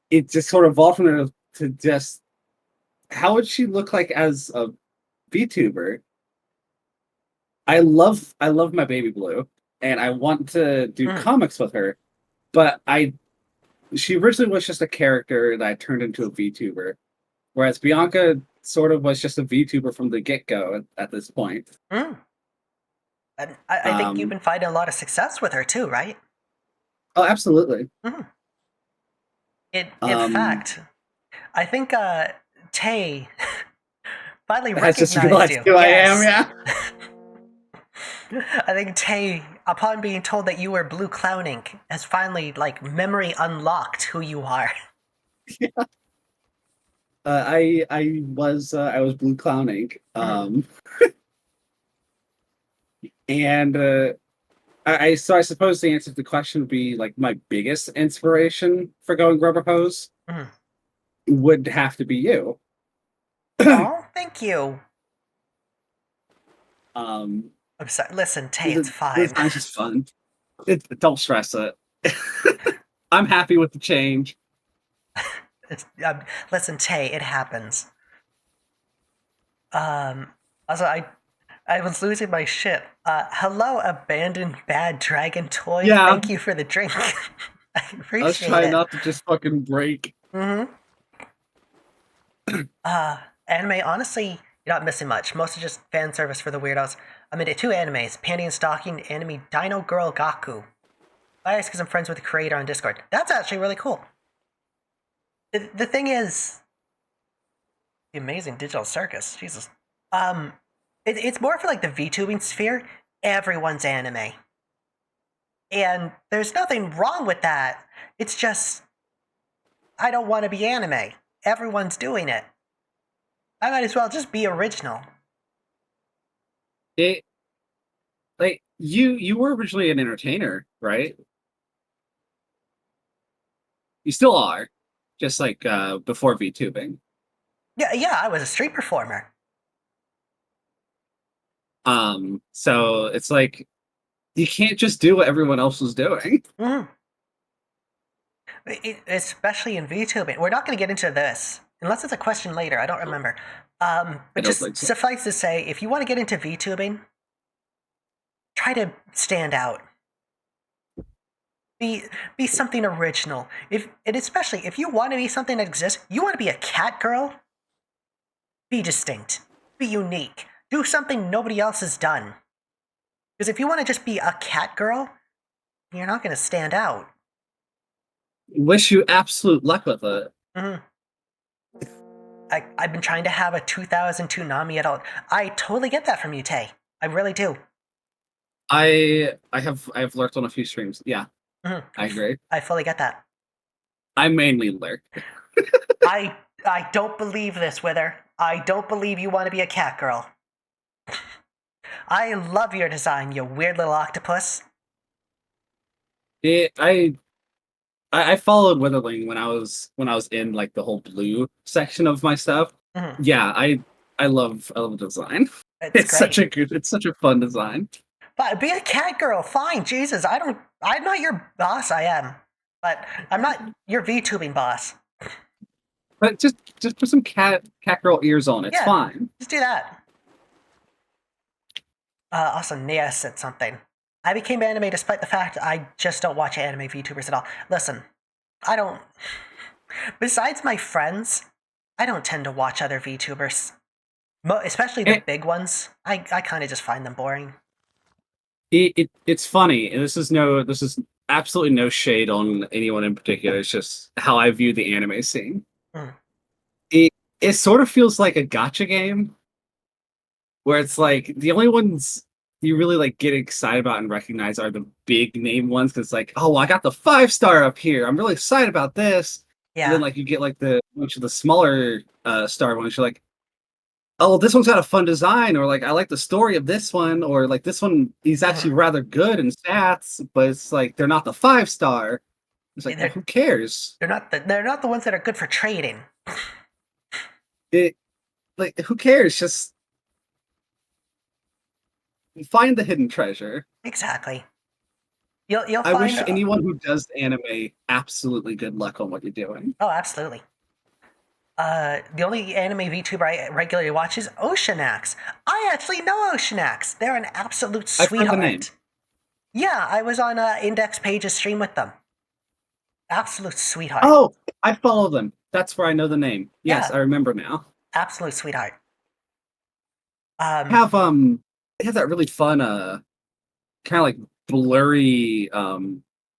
it just sort of evolved from there to just how would she look like as a VTuber? I love my baby Blue, and I want to do comics with her, but she originally was just a character that I turned into a VTuber, whereas Bianca sort of was just a VTuber from the get-go at this point. Mm. And I think you've been finding a lot of success with her too, right? Oh, absolutely. Mm. In fact, I think Tay finally I just recognized realized you. who I am, yeah. I think Tay, upon being told that you were Blue Clowning, has finally, like, memory unlocked who you are. Yeah. I was Blue Clowning, and I suppose the answer to the question would be like my biggest inspiration for going rubber hose would have to be you. Oh, thank you. I'm sorry. Listen, Tay, it's fine. This is just fun. Don't stress it. I'm happy with the change. Listen, Tay, it happens. Also, I was losing my shit. Hello, abandoned bad dragon toy. Yeah. Thank you for the drink. I appreciate it. I was trying not to just fucking break. Anime, honestly, you're not missing much. Mostly just fan service for the weirdos. I'm into 2 animes, Panty and Stalking, anime Dino Girl Gaku. Bias because I'm friends with the creator on Discord. That's actually really cool. The thing is, the amazing digital circus, Jesus. It's more for like the VTubing sphere. Everyone's anime. And there's nothing wrong with that. It's just, I don't want to be anime. Everyone's doing it. I might as well just be original. It like you were originally an entertainer, right? You still are, just like before VTubing. Yeah, I was a street performer. So it's like you can't just do what everyone else is doing. Mm. Especially in VTubing. We're not going to get into this. Unless it's a question later, I don't remember. I But don't just think so. suffice to say, if you want to get into VTubing, try to stand out. Be something original. And especially if you want to be something that exists, you want to be a cat girl. Be distinct. Be unique. Do something nobody else has done. Because if you want to just be a cat girl, you're not going to stand out. Wish you absolute luck with it. Mm-hmm. I've been trying to have a 2002 Nami adult. I totally get that from you, Tay. I really do. I've lurked on a few streams. Yeah, Mm-hmm. I agree. I fully get that. I mainly lurk. I don't believe this, Wither. I don't believe you want to be a cat girl. I love your design, you weird little octopus. I followed Witherling when I was in like the whole blue section of my stuff. Mm-hmm. Yeah, I love the design. It's great. It's such a fun design. But be a cat girl, fine. Jesus, I'm not your boss. I am, but I'm not your VTubing boss. But just put some cat girl ears on. It's Yeah. fine. Just do that. Also, Nia said something. I became anime despite the fact I just don't watch anime VTubers at all. Listen, I don't. Besides my friends, I don't tend to watch other VTubers. Especially the big ones. I kind of just find them boring. It's funny. And this is absolutely no shade on anyone in particular. It's just how I view the anime scene. Mm. It sort of feels like a gotcha game where it's like the only ones you really like get excited about and recognize are the big name ones because like, oh, I got the 5-star up here. I'm really excited about this. Yeah. And then like you get like the bunch of the smaller star ones. You're like, oh, well, this one's got a fun design, or like I like the story of this one, or like this one is actually rather good in stats, but it's like they're not the 5-star. It's like, well, who cares? They're not the ones that are good for trading. It like who cares? Just find the hidden treasure. Exactly. You'll I find. wish anyone who does anime absolutely good luck on what you're doing. Oh, absolutely. The only anime VTuber I regularly watch is Oceanax. I actually know Oceanax. They're an absolute sweetheart. I've heard the name. Yeah, I was on Index Page's stream with them. Absolute sweetheart. Oh, I follow them. That's where I know the name. Yes, Yeah. I remember now. Absolute sweetheart. They have that really fun kind of like blurry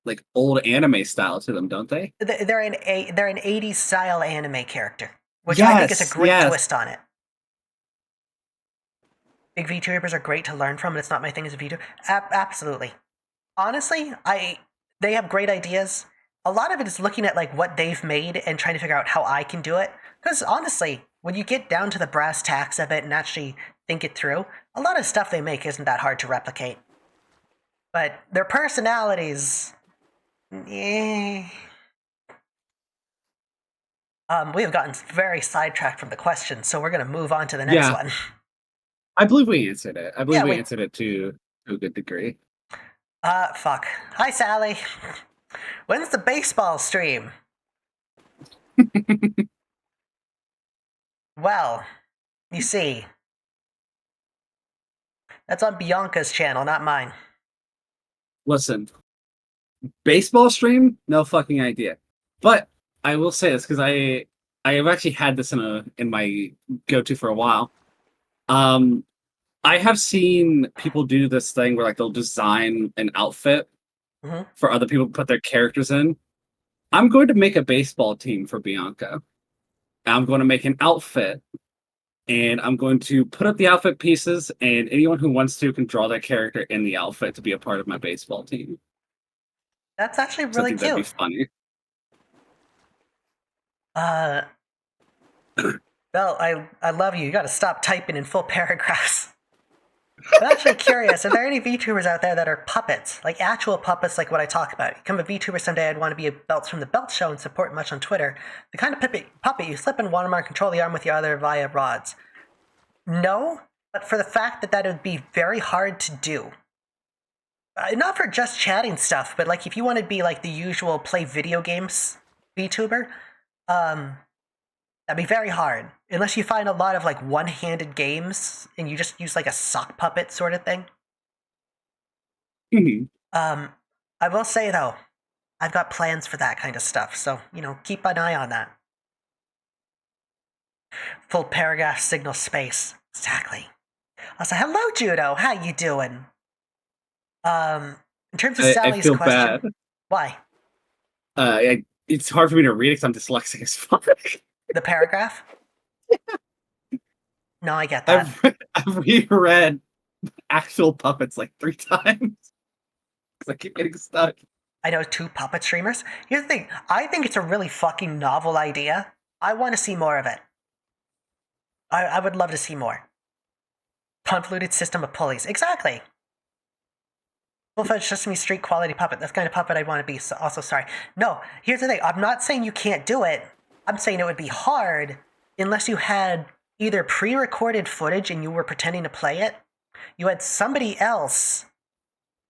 like old anime style to them, don't they? They're an 80s style anime character, which I think is a great twist on it. Big VTubers are great to learn from, and it's not my thing as a VTuber. Absolutely. Honestly, they have great ideas. A lot of it is looking at like what they've made and trying to figure out how I can do it. Because honestly, when you get down to the brass tacks of it and actually think it through, a lot of stuff they make isn't that hard to replicate. But their personalities, we have gotten very sidetracked from the question, so we're going to move on to the next one. I believe we answered it. I believe we answered it to a good degree. Fuck. Hi, Sally. When's the baseball stream? Well, you see, that's on Bianca's channel, not mine. Listen, baseball stream? No fucking idea. But I will say this because I have actually had this in my go-to for a while. I have seen people do this thing where like they'll design an outfit for other people to put their characters in. I'm going to make a baseball team for Bianca. I'm going to make an outfit and I'm going to put up the outfit pieces, and anyone who wants to can draw their character in the outfit to be a part of my baseball team. That's actually So I really think that'd be cute. funny. Belle, I love you. You gotta stop typing in full paragraphs. I'm actually curious, are there any VTubers out there that are puppets? Like actual puppets like what I talk about? Become a VTuber someday, I'd want to be a Belts from the Belt Show and support much on Twitter. The kind of puppet you slip in one arm and control the arm with the other via rods. No, but for the fact that that would be very hard to do. Not for just chatting stuff, but like if you want to be like the usual play video games VTuber, that'd be very hard. Unless you find a lot of like one-handed games and you just use like a sock puppet sort of thing. Mhm. I will say though, I've got plans for that kind of stuff, so keep an eye on that. Full paragraph signal space. Exactly. Also, hello Judo, how you doing? In terms of I Sally's feel question, bad. why? It's hard for me to read it because I'm dyslexic as fuck. The paragraph? No, I get that. I've reread actual puppets like 3 times because I keep getting stuck. I know 2 puppet streamers. Here's the thing, I think it's a really fucking novel idea. I want to see more of it. I would love to see more. Convoluted system of pulleys. Exactly. Full-fledged Sesame Street quality puppet. That's the kind of puppet I want to be. So also, sorry. No, here's the thing. I'm not saying you can't do it. I'm saying it would be hard unless you had either pre-recorded footage and you were pretending to play it. You had somebody else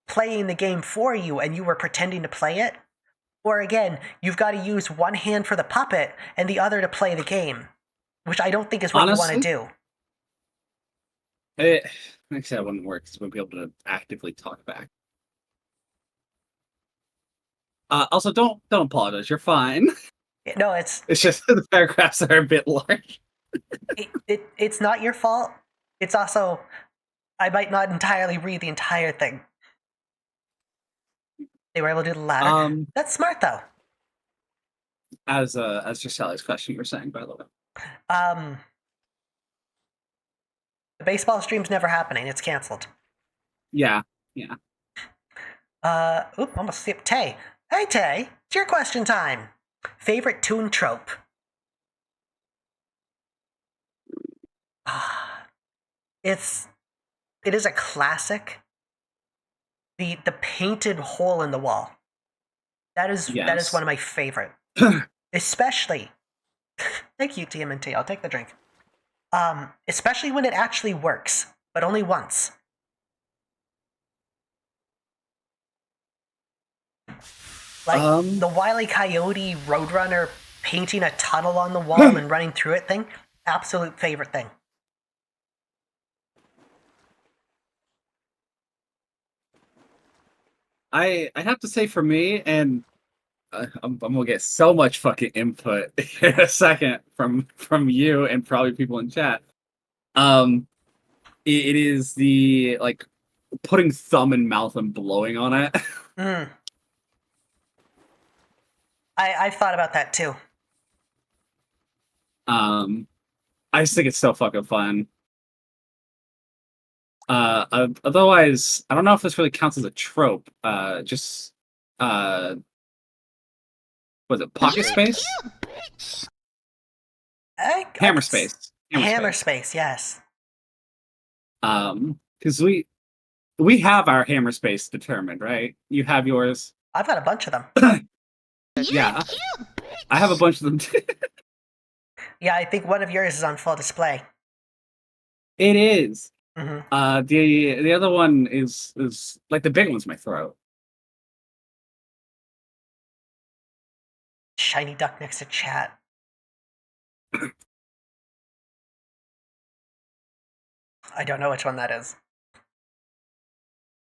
playing the game for you and you were pretending to play it. Or again, you've got to use one hand for the puppet and the other to play the game, which I don't think is what you want to do. Like I said, it wouldn't work because we wouldn't be able to actively talk back. Also, don't apologize. You're fine. No, it's just the paragraphs are a bit large. It's not your fault. It's also, I might not entirely read the entire thing. They were able to do the latter. That's smart though. As just Sally's question you were saying, by the way. The baseball stream's never happening. It's canceled. Yeah. Almost skipped Tay. Hey Tay, it's your question time. Favorite toon trope? It is a classic. The painted hole in the wall. That is one of my favorite. Especially thank you, TMNT. I'll take the drink. Especially when it actually works, but only once. Like the Wile E. Coyote Roadrunner painting a tunnel on the wall and running through it thing. Absolute favorite thing. I have to say for me, and I'm gonna get so much fucking input in a second from you and probably people in chat. It is the like putting thumb in mouth and blowing on it. I've thought about that too. I just think it's so fucking fun. Otherwise, I don't know if this really counts as a trope. Was it Pocket Space? Hammer Space. Hammer Space, yes. Because we have our Hammer Space determined, right? You have yours. I've got a bunch of them. Yeah. I have a bunch of them too. Yeah, I think one of yours is on full display. It is. Mm-hmm. The other one is like the big one's my throat. Shiny duck next to chat. I don't know which one that is.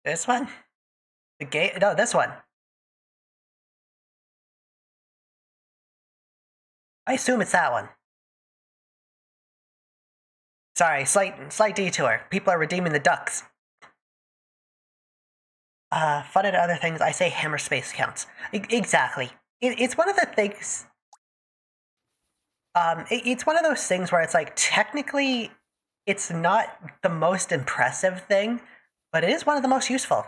This one? The game? No, this one. I assume it's that one. Sorry, slight detour. People are redeeming the ducks. Fun and other things. I say Hammer Space counts. Exactly. It's one of the things. It's one of those things where it's like technically it's not the most impressive thing, but it is one of the most useful.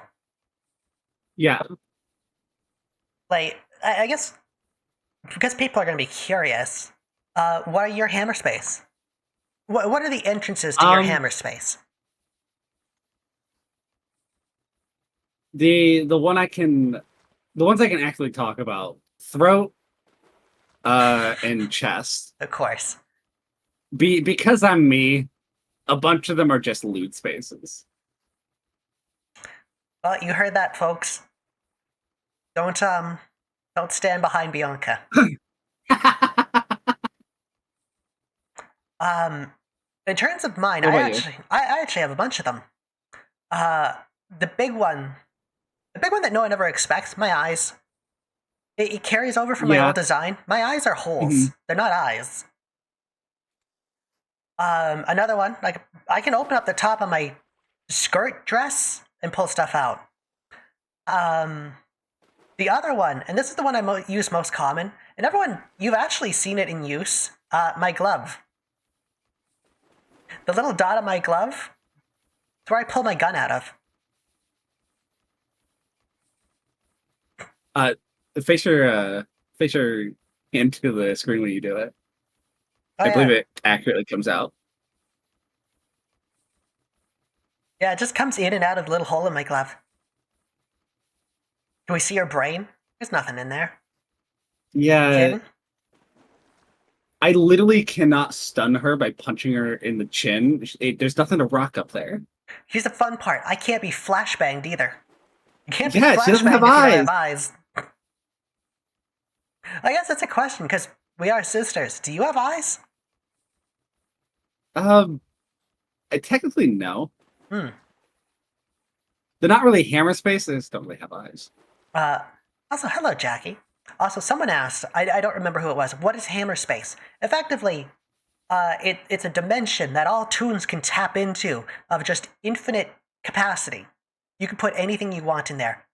Yeah. Like, I guess because people are going to be curious, what are your hammer space? What are the entrances to your hammer space? The ones I can actually talk about: throat, and chest. Of course. Because I'm me, a bunch of them are just loot spaces. Well, you heard that, folks. Don't stand behind Bianca. In terms of mine, What I about you? actually have a bunch of them. The big one that no one ever expects, my eyes. It carries over from my Yeah. old design. My eyes are holes. Mhm. They're not eyes. Another one, like I can open up the top of my skirt dress and pull stuff out. The other one, and this is the one I use most common, and everyone, you've actually seen it in use. My glove. The little dot on my glove. It's where I pull my gun out of. Face your hand to the screen when you do it. Oh, I yeah. believe it accurately comes out. Yeah, it just comes in and out of the little hole in my glove. Can we see her brain? There's nothing in there. Yeah. Kidding? I literally cannot stun her by punching her in the chin. There's nothing to rock up there. Here's the fun part. I can't be flashbanged either. You can't be Yeah, she doesn't flashbanged have if you don't eyes. have eyes. I guess that's a question, because we are sisters. Do you have eyes? I technically no. Hmm. They're not really hammer space. They just don't really have eyes. Also, hello, Jackie. Also, someone asked, I don't remember who it was, what is hammer space? Effectively, it's a dimension that all toons can tap into of just infinite capacity. You can put anything you want in there.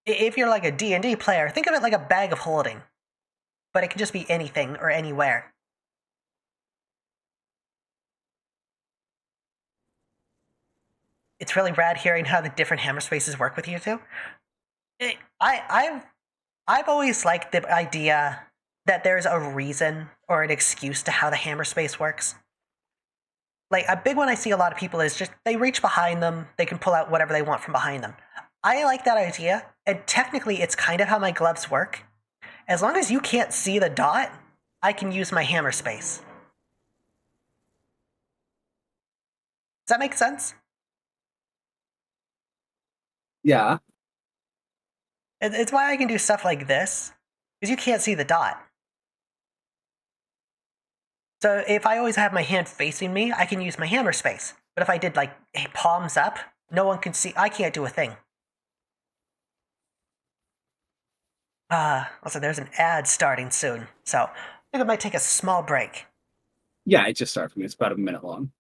If you're like a D&D player, think of it like a bag of holding. But it can just be anything or anywhere. It's really rad hearing how the different hammer spaces work with you two. I've always liked the idea that there's a reason or an excuse to how the hammer space works. Like, a big one I see a lot of people is just they reach behind them, they can pull out whatever they want from behind them. I like that idea, and technically it's kind of how my gloves work. As long as you can't see the dot, I can use my hammer space. Does that make sense? Yeah. It's why I can do stuff like this, because you can't see the dot. So if I always have my hand facing me, I can use my hammer space. But if I did like palms up, no one can see. I can't do a thing. Also, there's an ad starting soon, so I think I might take a small break. Yeah, it just started for me. It's about a minute long.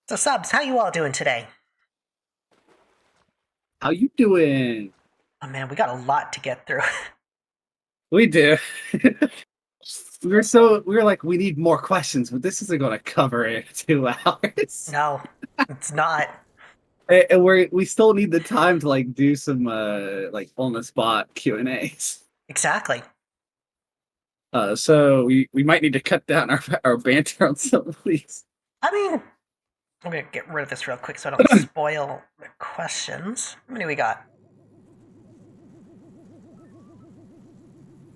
So subs, how you all doing today? How you doing? Oh man, we got a lot to get through. We do. We were like, we need more questions, but this isn't going to cover it in 2 hours. No, it's not. And we still need the time to like do some like on the spot Q&As. Exactly. So we might need to cut down our banter on some of these. I mean, I'm gonna get rid of this real quick so I don't spoil the questions. How many we got?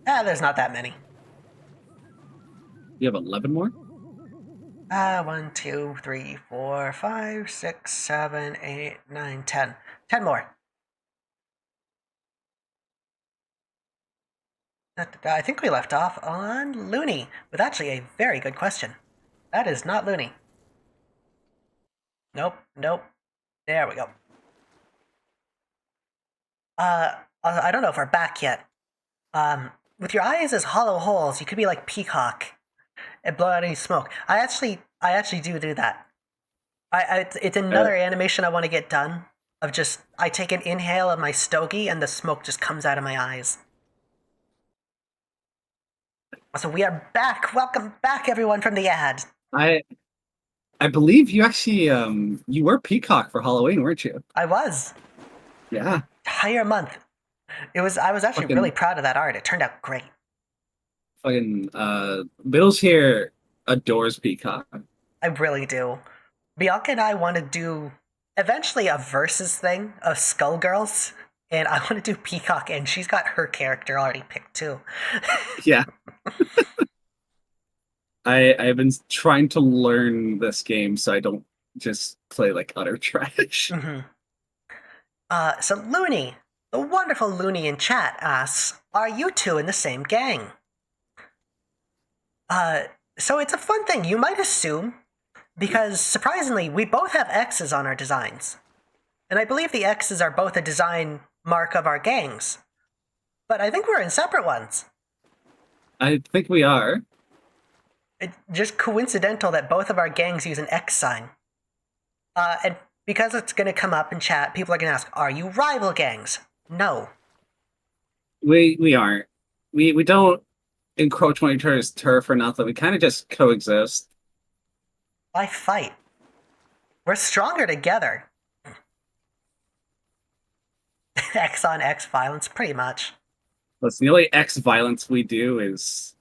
There's not that many. You have 11 more? 1, 2, 3, 4, 5, 6, 7, 8, 9, 10. 10 more. I think we left off on Looney, with actually a very good question. That is not Looney. Nope. There we go. I don't know if we're back yet. With your eyes as hollow holes, you could be like Peacock and blow out any smoke. I actually do that. It's another animation I want to get done. of just, I take an inhale of my stogie and the smoke just comes out of my eyes. So we are back. Welcome back, everyone, from the ad. I believe you actually you were Peacock for Halloween, weren't you? I was. Yeah. Entire month. I was actually Fucking- really proud of that art. It turned out great. Fucking Bittles here adores Peacock. I really do. Bianca and I want to do eventually a versus thing of Skullgirls, and I want to do Peacock, and she's got her character already picked too. Yeah. I've been trying to learn this game so I don't just play like utter trash. Mm-hmm. So Looney, the wonderful Looney in chat asks, "Are you two in the same gang?" So it's a fun thing. You might assume, because surprisingly, we both have X's on our designs, and I believe the X's are both a design mark of our gangs. But I think we're in separate ones. I think we are. It's just coincidental that both of our gangs use an X sign. And because it's going to come up in chat, people are going to ask, "Are you rival gangs?" No. We aren't. We don't encroach on each other's turf or nothing. We kind of just coexist. Why fight? We're stronger together. X on X violence, pretty much. Listen, the only X violence we do is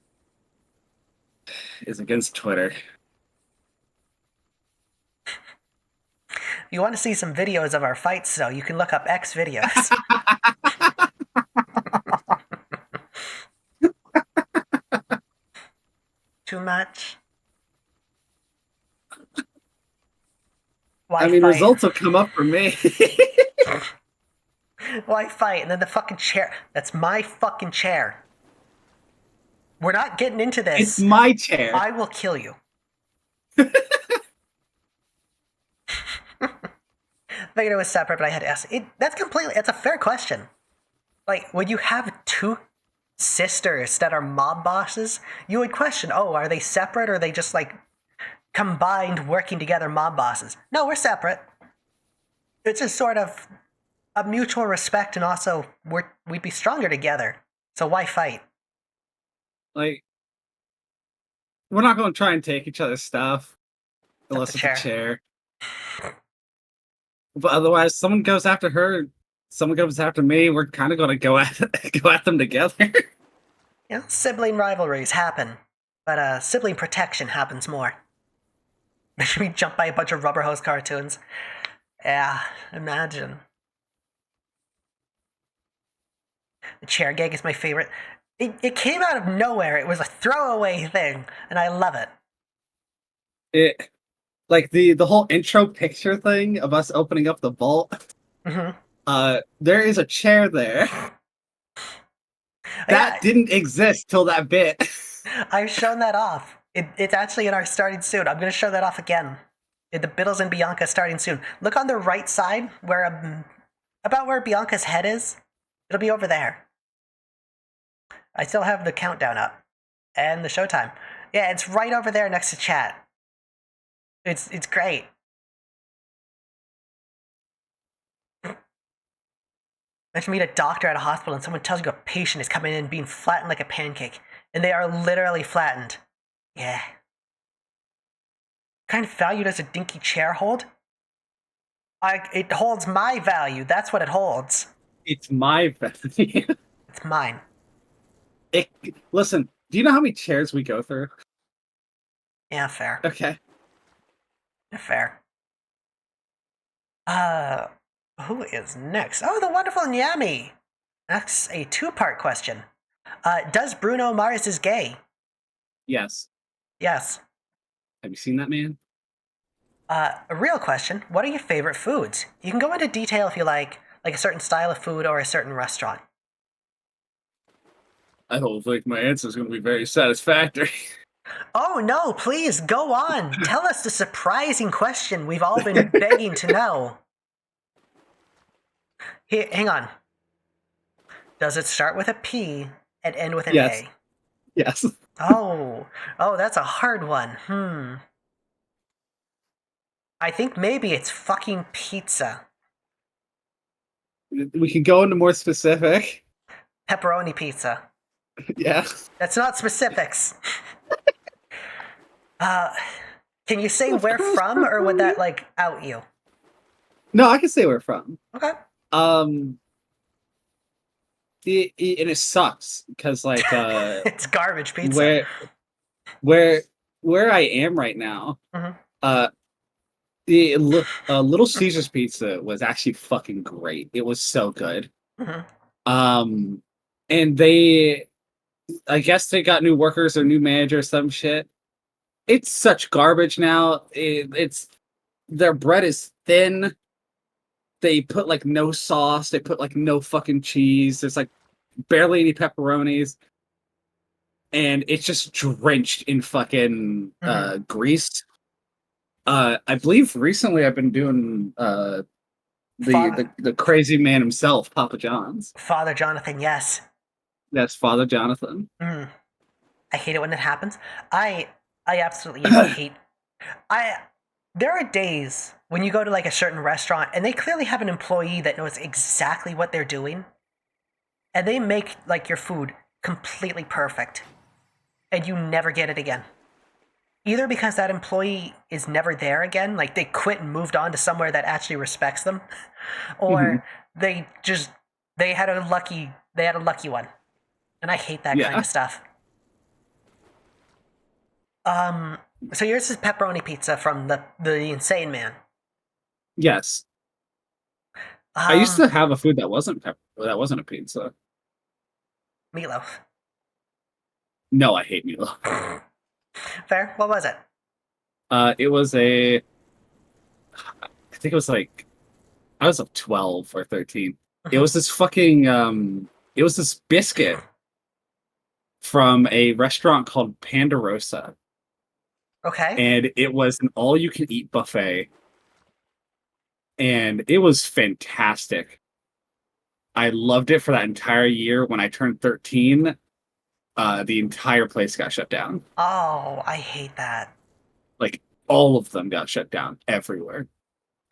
against Twitter. If you want to see some videos of our fights, though, you can look up X videos. Too much? Why I mean, fight? results will come up for me. Why fight? And then the fucking chair. That's my fucking chair. We're not getting into this. It's my chair. I will kill you. I figured it was separate, but I had to ask. That's a fair question. Like, when you have two sisters that are mob bosses, you would question, oh, are they separate or are they just like combined working together mob bosses? No, we're separate. It's just sort of a mutual respect, and also we'd be stronger together. So why fight? Like, we're not going to try and take each other's stuff unless the it's a chair. But otherwise, someone goes after her, someone goes after me. We're kind of going to go at them together. Yeah, sibling rivalries happen, but sibling protection happens more. Should we jump by a bunch of rubber hose cartoons? Yeah, imagine. The chair gag is my favorite. It came out of nowhere. It was a throwaway thing, and I love it. It, like the whole intro picture thing of us opening up the vault. Mm-hmm. There is a chair there. That didn't exist till that bit. I've shown that off. It's actually in our starting soon. I'm going to show that off again. The Bittles and Bianca starting soon. Look on the right side, where about where Bianca's head is. It'll be over there. I still have the countdown up. And the showtime. Yeah, it's right over there next to chat. It's great. Imagine being a doctor at a hospital and someone tells you a patient is coming in being flattened like a pancake. And they are literally flattened. Yeah. What kind of value does a dinky chair hold? It holds my value. That's what it holds. It's my value. It's mine. Listen, do you know how many chairs we go through? Yeah, fair. Okay. Fair. Who is next? Oh, the wonderful Nyami. That's a two-part question. Does Bruno Mars is gay? Yes. Yes. Have you seen that man? A real question. What are your favorite foods? You can go into detail if you like a certain style of food or a certain restaurant. I don't think my answer is going to be very satisfactory. Oh no, please, go on. Tell us the surprising question we've all been begging to know. Here, hang on. Does it start with a P and end with an Yes. A? Yes. Oh, that's a hard one. I think maybe it's fucking pizza. We can go into more specific. Pepperoni pizza. Yeah. That's not specifics. Can you say where from, or would that like out you? No, I can say where from. Okay. Um, and it sucks because like It's garbage pizza. where where I am right now, Mhm. uh, Little Caesars pizza was actually fucking great. It was so good. Mhm. Um, and I guess they got new workers or new manager or some shit. It's such garbage now. It's their bread is thin. They put like no sauce. They put like no fucking cheese. There's like barely any pepperonis, and it's just drenched in fucking Mhm. grease. I believe recently I've been doing Father, the crazy man himself, Papa John's. Father Jonathan, yes. That's Father Jonathan. Mm. I hate it when it happens. I I absolutely hate. I There are days when you go to like a certain restaurant and they clearly have an employee that knows exactly what they're doing, and they make like your food completely perfect, and you never get it again. Either because that employee is never there again, like they quit and moved on to somewhere that actually respects them, Hmm. or they just they had a lucky one. And I hate that kind Yeah. of stuff. Um so yours is pepperoni pizza from the Insane Man. Yes. I used Um to have a food that that wasn't a pizza. Meatloaf. No, I hate meatloaf. Fair. What was it? It was I think it was like I was like 12 or 13. It Mhm. was this fucking it was this biscuit from a restaurant called Pandarosa, Okay. and it was an all you can eat buffet, and it was fantastic. I loved it for that entire year. When I turned 13, the entire place got shut down. Oh, I hate that. Like all of them got shut down everywhere.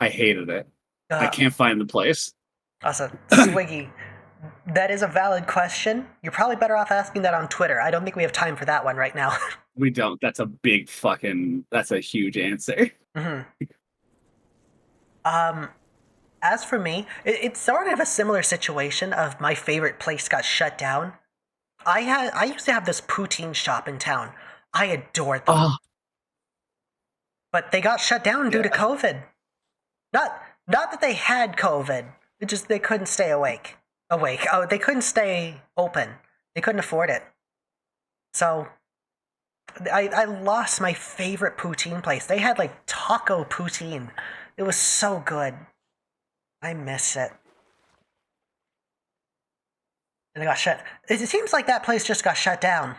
I hated it. I Uh, can't find the place. Also, Swiggy. That is a valid question. You're probably better off asking that on Twitter. I don't think we have time for that one right now. We don't. That's a huge answer. Mhm. Um, as for me, it's sort of a similar situation of my favorite place got shut down. I used to have this poutine shop in town. I adored them, Oh, but they got shut down due to yeah. COVID. Not that they had COVID. It just they couldn't stay awake. Awake. Oh, they couldn't stay open. They couldn't afford it. So I lost my favorite poutine place. They had like taco poutine. It was so good. I miss it. And it got shut. It seems like that place just got shut down.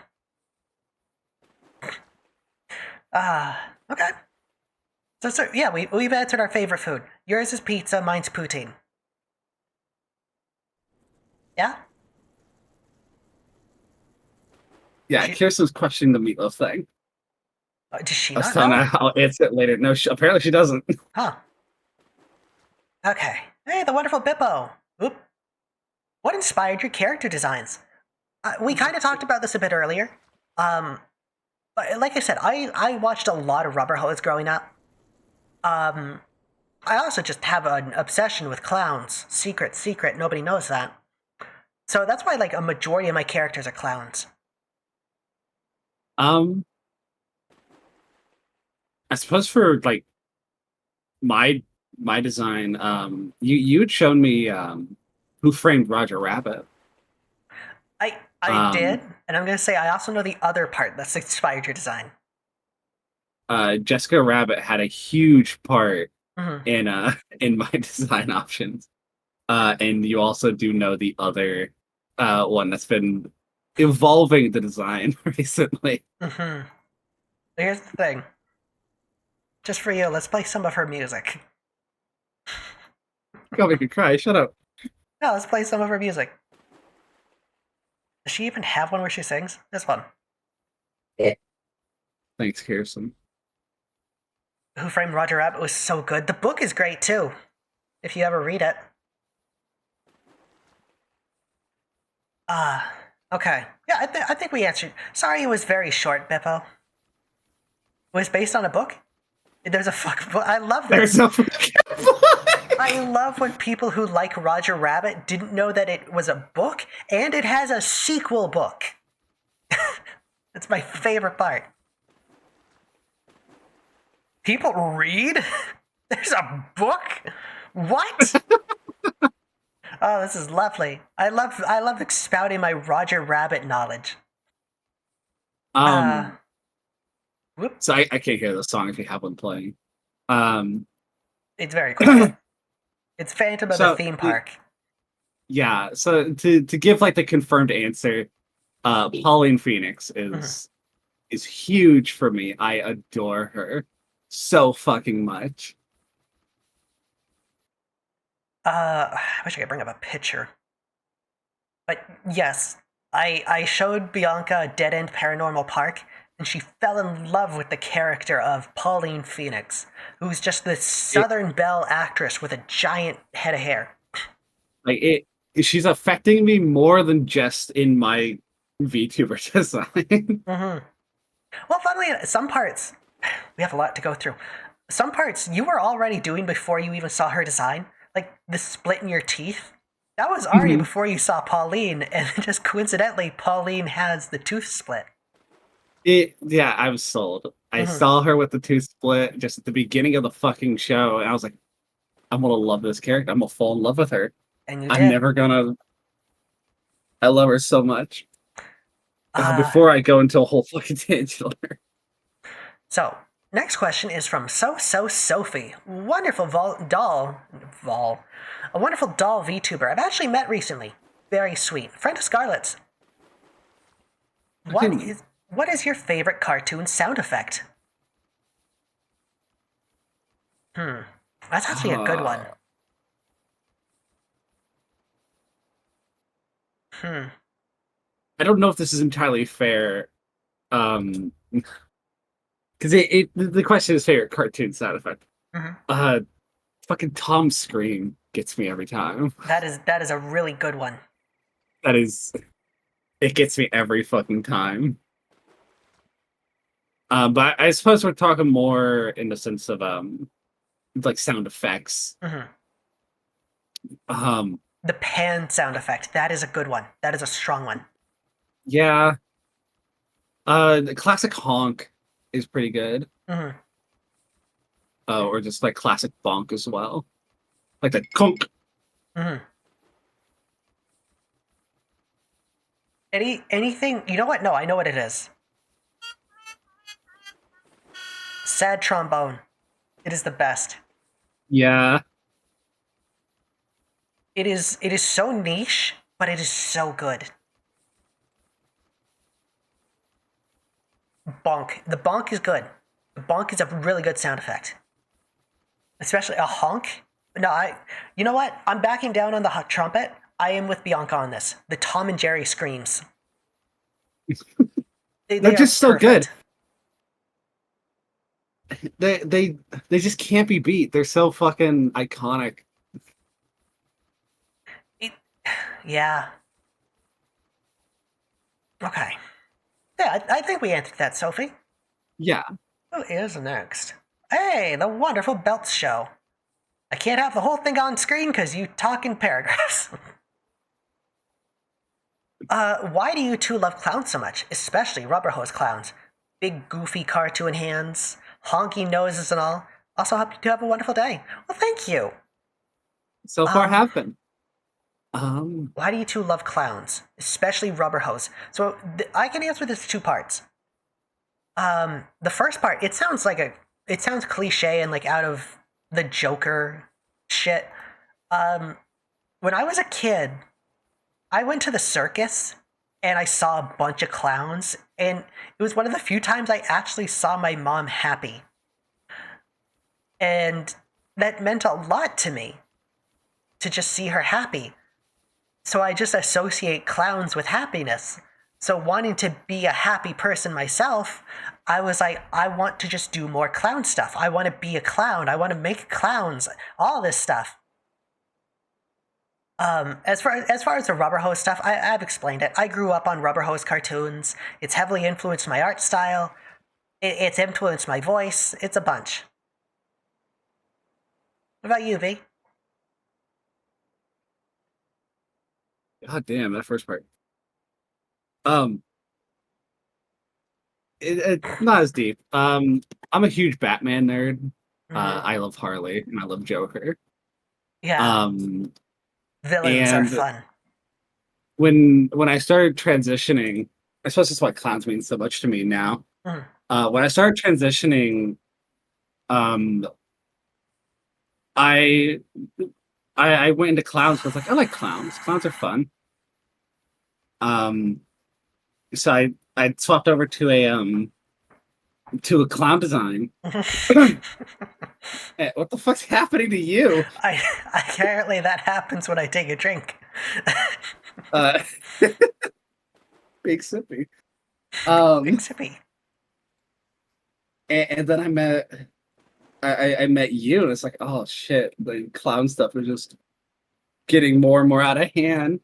Okay. So yeah, we've answered our favorite food. Yours is pizza, mine's poutine. Yeah? Yeah, She, Kirsten's questioning the meatloaf thing. does she I was not telling know? her I'll answer it later. No, apparently she doesn't. Huh. Okay. Hey, the wonderful Bippo. Oop. What inspired your character designs? We kind of talked about this a bit earlier. Um, but like I said, I watched a lot of Rubber Hose growing up. Um, I also just have an obsession with clowns. Secret, nobody knows that. So that's why like a majority of my characters are clowns. Um, I suppose for like my my design, you had shown me Who Framed Roger Rabbit. I did, Um, and I'm gonna say I also know the other part that's inspired your design. Jessica Rabbit had a huge part Hmm. in my design options. And you also do know the other one that's been evolving the design recently. Hmm. Here's the thing. Just for you, let's play some of her music. Go make me cry. Shut up. No, let's play some of her music. Does she even have one where she sings? This one. Thanks, Kirsten. Who Framed Roger Rabbit was so good. The book is great too, if you ever read it. Uh, okay. Yeah, I think we answered. Sorry, it was very short, Bippo. It was based on a book. There's a fuck. I love There's this. no fucking I love when people who like Roger Rabbit didn't know that it was a book and it has a sequel book. That's my favorite part. People read? There's a book? What? Oh, this is lovely. I love expounding my Roger Rabbit knowledge. um. Whoop. So I can't hear the song if you have one playing. Um. It's very quiet. It's Phantom of the So Theme Park. yeah. So to give like the confirmed answer, Pauline Phoenix is huge for me. I adore her so fucking much. I wish I could bring up a picture. But yes, I showed Bianca Dead End Paranormal Park, and she fell in love with the character of Pauline Phoenix, who's just this Southern Belle actress with a giant head of hair. Like she's affecting me more than just in my VTuber design. Mm-hmm. Well, funnily, some parts we have a lot to go through. Some parts you were already doing before you even saw her design, like the split in your teeth. That was already before you saw Pauline, and just coincidentally, Pauline has the tooth split. Yeah, I was sold. I saw her with the tooth split just at the beginning of the fucking show, and I was like, I'm gonna love this character. I'm gonna fall in love with her. And you I'm did. never gonna. I love her so much. Uh, Before I go into a whole fucking tangent. So, next question is from Sophie. Wonderful a wonderful doll VTuber I've actually met recently. Very sweet. Friend of Scarlett's. What is your favorite cartoon sound effect? That's actually a good one. I don't know if this is entirely fair. Because the question is favorite cartoon sound effect. Fucking Tom's scream gets me every time. That is a really good one. It gets me every fucking time. But I suppose we're talking more in the sense of like sound effects. The pan sound effect, that is a good one. That is a strong one. Yeah. The classic honk is pretty good. Or just like classic bonk as well. Like the conk. Anything, you know what? No, I know what it is. Sad trombone. It is the best. Yeah. It is so niche, but it is so good. Bonk. The bonk is good. The bonk is a really good sound effect. Especially a honk. No, you know what? I'm backing down on the trumpet. I am with Bianca on this. The Tom and Jerry screams. They're just so good. They just can't be beat. They're so fucking iconic. Yeah. Okay. Yeah, I think we answered that, Sophie. Yeah. Who is next? Hey, the wonderful Belts Show. I can't have the whole thing on screen because you talk in paragraphs. Why do you two love clowns so much? Especially rubber hose clowns. Big goofy cartoon hands, honky noses and all. Also hope you two have a wonderful day. Well, thank you. So far have been. Why do you two love clowns? Especially rubber hose. So I can answer this in two parts. The first part, it sounds cliche and like out of the Joker shit. When I was a kid, I went to the circus and I saw a bunch of clowns, and it was one of the few times I actually saw my mom happy. And that meant a lot to me to just see her happy. So I just associate clowns with happiness. So wanting to be a happy person myself, I was like, I want to just do more clown stuff. I want to be a clown. I want to make clowns, all this stuff. As far as the rubber hose stuff, I've explained it. I grew up on rubber hose cartoons. It's heavily influenced my art style. It's influenced my voice. It's a bunch. What about you, V? God damn, that first part. Um, it's not as deep. I'm a huge Batman nerd. Mhm. I love Harley and I love Joker. Yeah, Um, villains are and fun. when I started transitioning, I suppose that's why clowns mean so much to me now. Mhm. When I started transitioning, um, I I went into clowns because like I like clowns. Clowns are fun. Um, so I swapped over to a clown design. What the fuck's happening to you? I apparently that happens when I take a drink. Uh, big sippy. Big Um, sippy. and then I met you, and it's like, oh shit, the clown stuff is just getting more and more out of hand.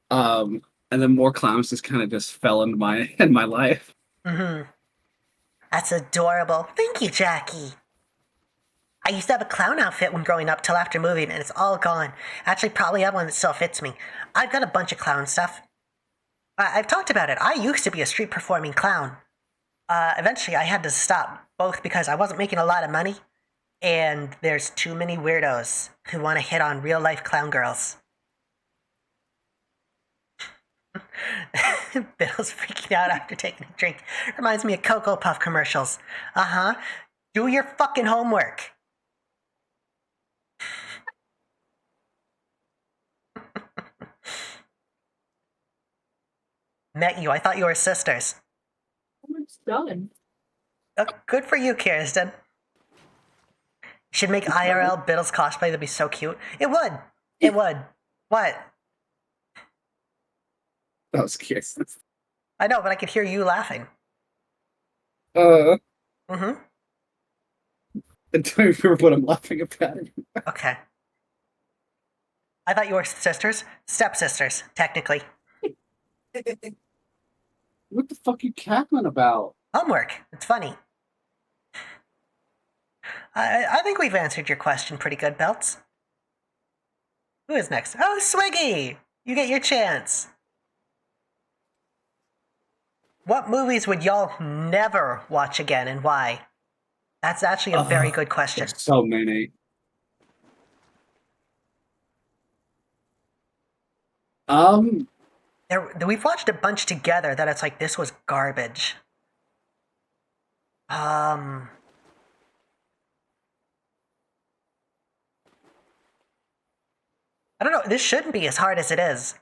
Um, and then more clowns just kind of just fell into my in my life. Hmm. That's adorable. Thank you, Jackie. I used to have a clown outfit when growing up till after moving, and it's all gone. Actually, probably have one that still fits me. I've got a bunch of clown stuff. I've talked about it. I used to be a street performing clown. Eventually, I had to stop, both because I wasn't making a lot of money, and there's too many weirdos who want to hit on real life clown girls. Bittles freaking out after taking a drink. Reminds me of Cocoa Puff commercials. Uh huh. Do your fucking homework. Met you. I thought you were sisters. It's done. Good for you, Kirsten. Should make IRL Bittles cosplay. That'd be so cute. It would. It would. What? That was curious. I know, but I could hear you laughing. Uh, Mm-hmm. I don't remember what I'm laughing about. Okay. I thought you were sisters. Stepsisters, technically. What the fuck are you cackling about? Homework. It's funny. I think we've answered your question pretty good, Belts. Who is next? Oh, Swiggy! You get your chance. What movies would y'all never watch again and why? That's actually a very good question. There's so many. Um, We've watched a bunch together that it's like, this was garbage. Um, I don't know. This shouldn't be as hard as it is.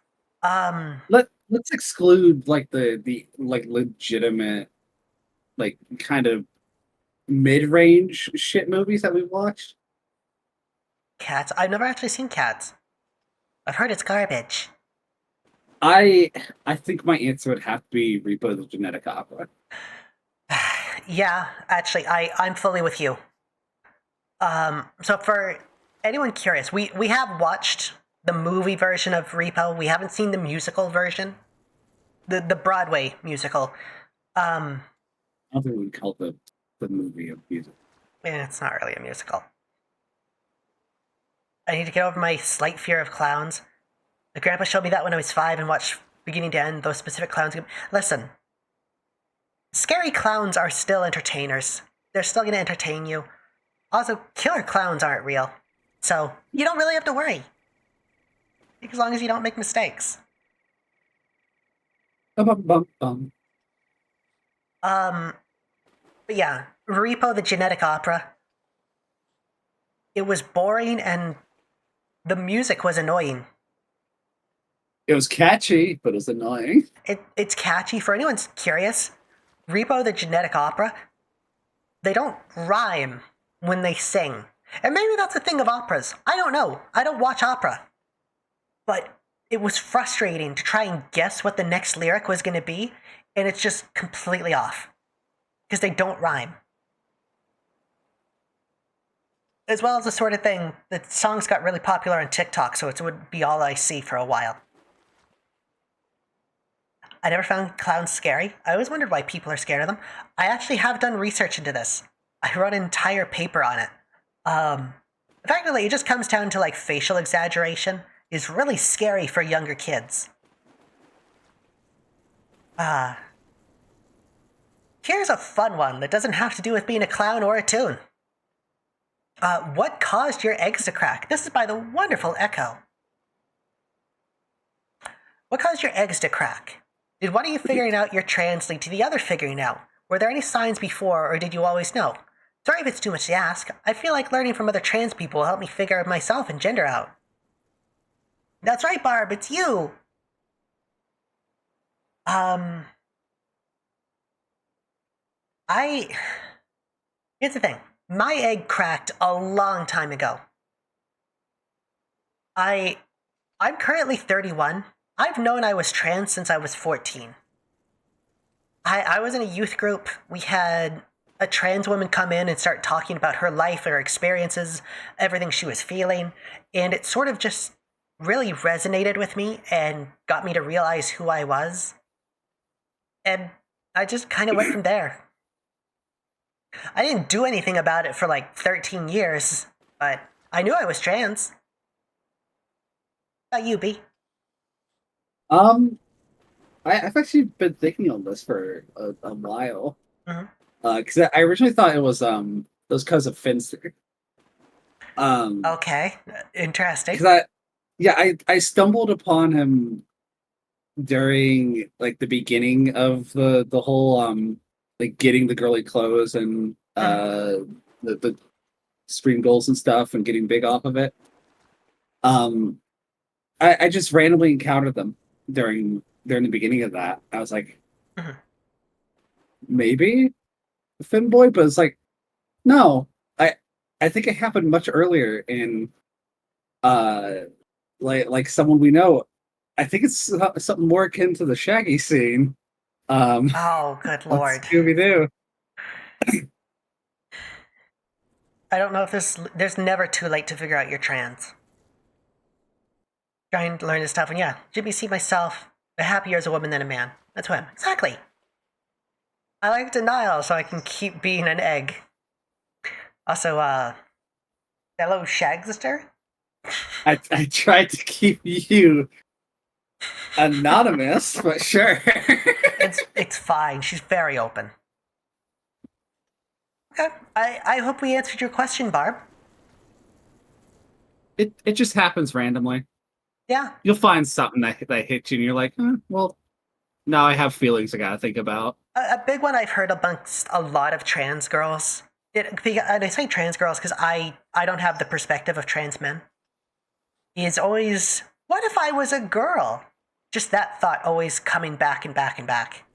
let's exclude like the like legitimate like kind of mid-range shit movies that we watched. Cats. I've never actually seen Cats. I've heard it's garbage. I I think my answer would have to be Repo the Genetic Opera. Yeah, actually, I'm fully with you. So for anyone curious, we have watched the movie version of Repo. We haven't seen the musical version, the Broadway musical. Other one called the movie of music. It's not really a musical. I need to get over my slight fear of clowns. My grandpa showed me that when I was 5 and watched beginning to end those specific clowns. Listen, scary clowns are still entertainers. They're still going to entertain you. Also, killer clowns aren't real. So, you don't really have to worry. As long as you don't make mistakes. Bum, bum, bum, bum. But yeah, Repo the Genetic Opera. It was boring and the music was annoying. It was catchy, but it was annoying. It's catchy. For anyone curious, Repo the Genetic Opera, they don't rhyme when they sing. And maybe that's a thing of operas. I don't know. I don't watch opera. But it was frustrating to try and guess what the next lyric was going to be, and it's just completely off. Because they don't rhyme. as well as the sort of thing, the songs got really popular on TikTok, so it would be all I see for a while. I never found clowns scary. I always wondered why people are scared of them. I actually have done research into this. I wrote an entire paper on it. Effectively, it just comes down to like facial exaggeration is really scary for younger kids. Here's a fun one that doesn't have to do with being a clown or a toon. What caused your eggs to crack? This is by the wonderful Echo. What caused your eggs to crack? Did one of you figuring out your trans lead to the other figuring out? Were there any signs before, or did you always know? Sorry if it's too much to ask. I feel like learning from other trans people will help me figure myself and gender out. That's right, Barb, it's you! Here's the thing. My egg cracked a long time ago. I'm currently 31. I've known I was trans since I was 14. I was in a youth group. We had a trans woman come in and start talking about her life, her experiences, everything she was feeling, and it sort of just really resonated with me and got me to realize who I was. And I just kind of went from there. I didn't do anything about it for like 13 years, but I knew I was trans. How about you, B? I've actually been thinking on this for a while. Mhm. Because I originally thought it was because of Finster. Okay, interesting. Because I stumbled upon him during like the beginning of the whole like getting the girly clothes and the screen goals and stuff and getting big off of it. I just randomly encountered them during the beginning of that. I was like, Mhm. maybe a Finboy, but it's like, no. I think it happened much earlier in like someone we know. I think it's something more akin to the Shaggy scene. Oh, good On lord. Scooby-Doo. I don't know if there's never too late to figure out you're trans. Trying to learn this stuff, and yeah, Jimmy see myself happier as a woman than a man. That's what exactly. I like denial so I can keep being an egg. Also, fellow Shagster? I tried to keep you anonymous, but sure. It's fine. She's very open. Okay. I hope we answered your question, Barb. It just happens randomly. Yeah. You'll find something that hits you, and you're like, well, now I have feelings I gotta think about. A big one I've heard amongst a lot of trans girls. And I say trans girls because I don't have the perspective of trans men. Is always, what if I was a girl? Just that thought always coming back and back and back.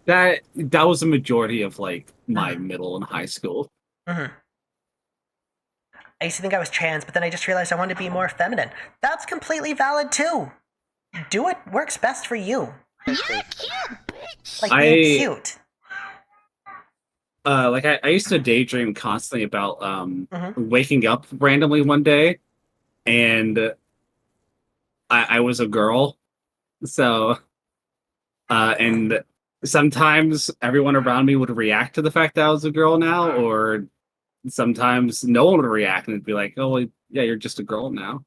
That was a majority of like my middle and high school. Mm-hmm. I used to think I was trans, but then I just realized I wanted to be more feminine. That's completely valid too. Do what works best for you. You're cute, bitch. Like being cute. Like I used to daydream constantly about waking up randomly one day and I was a girl. So and sometimes everyone around me would react to the fact that I was a girl now, or sometimes no one would react and it'd be like, oh well, yeah, you're just a girl now.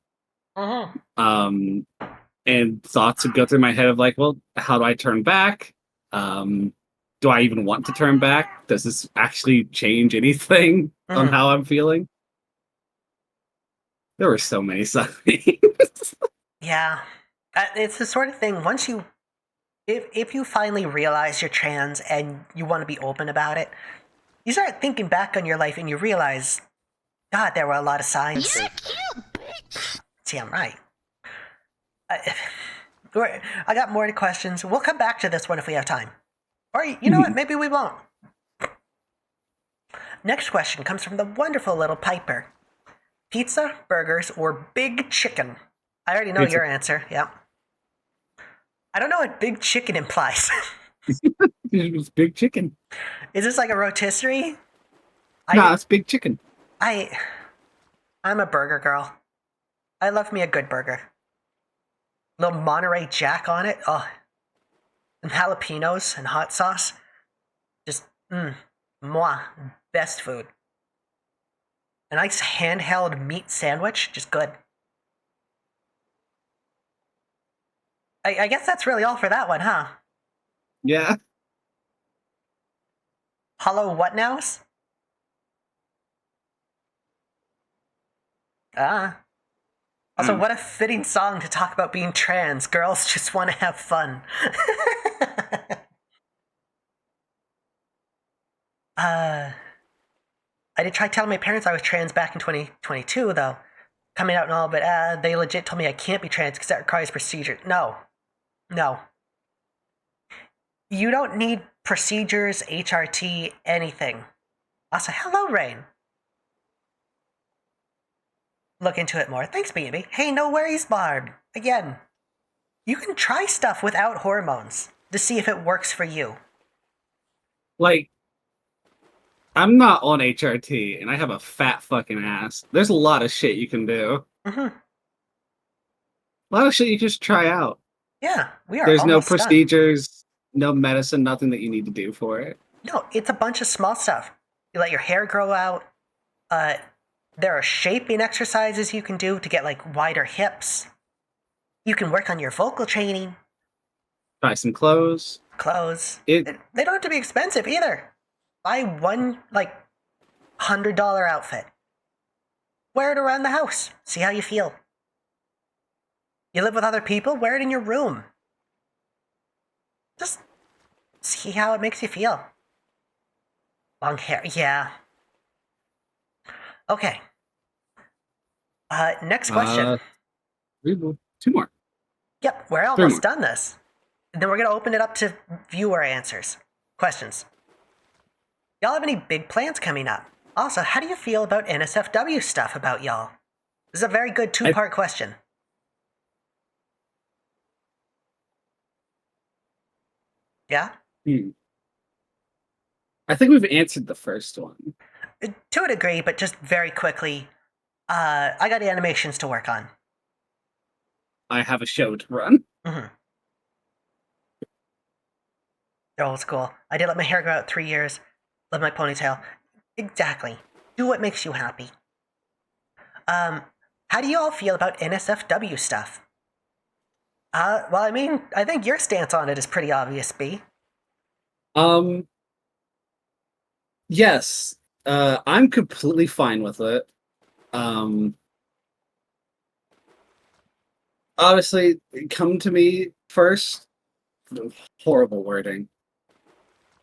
And thoughts would go through my head of like, well, how do I turn back? Do I even want to turn back? Does this actually change anything on how I'm feeling? There were so many signs. Yeah. It's the sort of thing, once you, if you finally realize you're trans and you want to be open about it, you start thinking back on your life and you realize, God, there were a lot of signs. You're cute, bitch. See, I'm right. I got more questions. We'll come back to this one if we have time. Or, you know what, maybe we won't. Next question comes from the wonderful little Piper. Pizza, burgers, or big chicken? I already know Pizza. your answer, yeah. I don't know what big chicken implies. It was big chicken. Is this like a rotisserie? No, it's big chicken. I'm a burger girl. I love me a good burger. Little Monterey Jack on it. Oh, and jalapenos and hot sauce. Just, moi, best food. A nice handheld meat sandwich, just good. I guess that's really all for that one, huh? Yeah. Hollow what nows? Ah. Also, what a fitting song to talk about being trans. Girls just want to have fun. I did try telling my parents I was trans back in 2022, though. Coming out and all, but they legit told me I can't be trans because that requires procedure. No. No. You don't need procedures, HRT, anything. Also, hello, Rain. Look into it more. Thanks, baby. Hey, no worries, Barb. Again, you can try stuff without hormones to see if it works for you. Like, I'm not on HRT, and I have a fat fucking ass. There's a lot of shit you can do. Mm-hmm. A lot of shit you can just try out. Yeah, we are There's no almost done. procedures, no medicine, nothing that you need to do for it. No, it's a bunch of small stuff. You let your hair grow out. There are shaping exercises you can do to get like wider hips. You can work on your vocal training. Buy some clothes. Clothes. It They don't have to be expensive either. Buy one like $100 outfit. Wear it around the house. See how you feel. You live with other people, wear it in your room. Just see how it makes you feel. Long hair, yeah. Okay. Next question. Two more. Yep, we're Three almost more. done this. And then we're going to open it up to viewer answers. Questions. Y'all have any big plans coming up? Also, how do you feel about NSFW stuff about y'all? This is a very good two-part question. Yeah? I think we've answered the first one. To a degree, but just very quickly. I got animations to work on. I have a show to run. Mm-hmm. They're old school. I did let my hair grow out 3 years. Love my ponytail. Exactly. Do what makes you happy. How do you all feel about NSFW stuff? Well, I mean, I think your stance on it is pretty obvious, B. Yes. I'm completely fine with it. Obviously, come to me first. Horrible wording.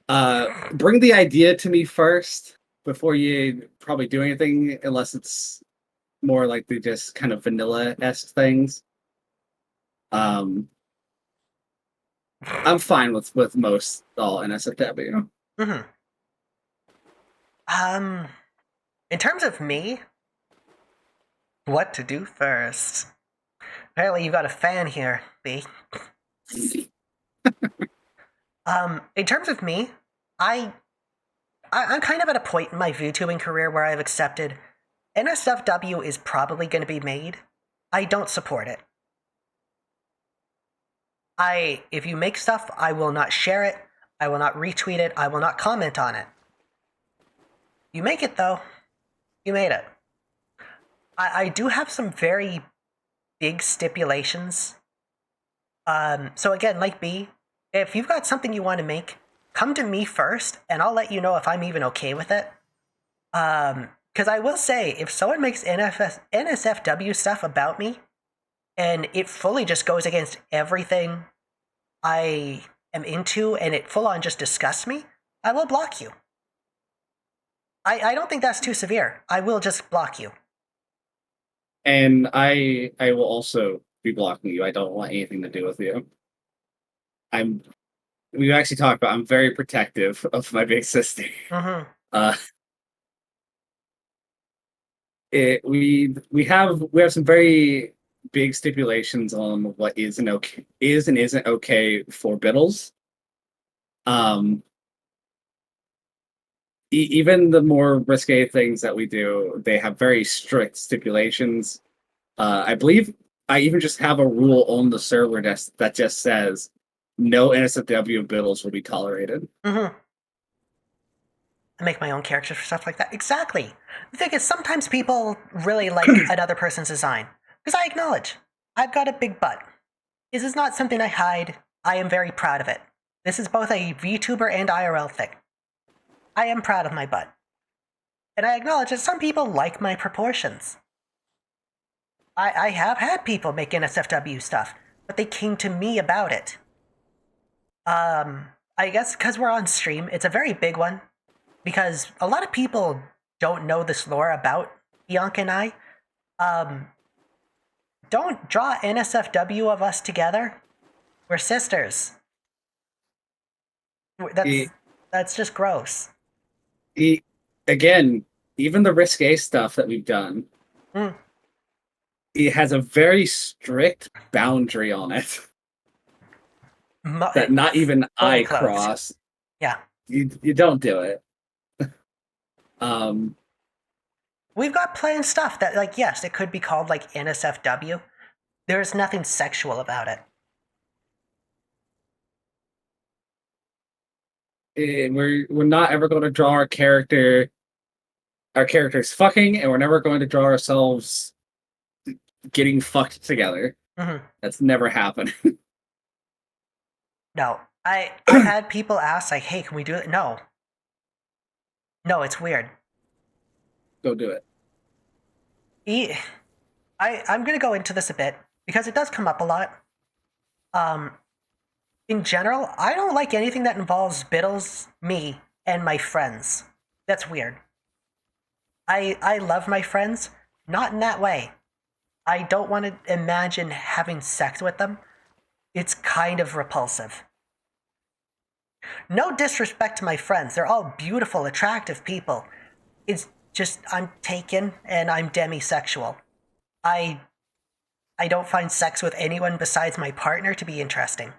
Bring the idea to me first before you probably do anything, unless it's more like the just kind of vanilla-esque things. I'm fine with most all NSFW. Mm-hmm. In terms of me, what to do first? Apparently you got a fan here, B. In terms of me, I'm kind of at a point in my VTubing career where I've accepted NSFW is probably going to be made. I don't support it. If you make stuff, I will not share it. I will not retweet it. I will not comment on it. You make it though. You made it. I do have some very big stipulations. So again, like B, if you've got something you want to make, come to me first, and I'll let you know if I'm even okay with it. Because I will say, if someone makes NSFW stuff about me, and it fully just goes against everything I am into, and it full on just disgusts me, I will block you. I don't think that's too severe. I will just block you. And I will also be blocking you. I don't want anything to do with you. We actually talked about I'm very protective of my big sister. Mm-hmm. We have some very big stipulations on what is and isn't okay for Bittles. even the more risque things that we do, they have very strict stipulations. I believe I even just have a rule on the server that just says no NSFW Bittles will be tolerated. Mm-hmm. I make my own characters for stuff like that. Exactly. The thing is, sometimes people really like another person's design. Because I acknowledge, I've got a big butt. This is not something I hide. I am very proud of it. This is both a VTuber and IRL thing. I am proud of my butt. And I acknowledge that some people like my proportions. I have had people make NSFW stuff, but they came to me about it. I guess because we're on stream, it's a very big one. Because a lot of people don't know this lore about Bianca and I. Don't draw NSFW of us together. We're sisters. That's just gross. Again, even the risque stuff that we've done, it has a very strict boundary on it that not even I cross. Yeah. You don't do it. We've got plain stuff that, like, yes, it could be called, like, NSFW. There's nothing sexual about it. We're not ever going to draw our characters fucking, and we're never going to draw ourselves getting fucked together. Mm-hmm. That's never happened. No. I've had people ask, like, hey, can we do it? No. No, it's weird. Go do it. I'm going to go into this a bit, because it does come up a lot. In general, I don't like anything that involves Bittles, me, and my friends. That's weird. I love my friends, not in that way. I don't want to imagine having sex with them. It's kind of repulsive. No disrespect to my friends. They're all beautiful, attractive people. It's just I'm taken and I'm demisexual. I don't find sex with anyone besides my partner to be interesting.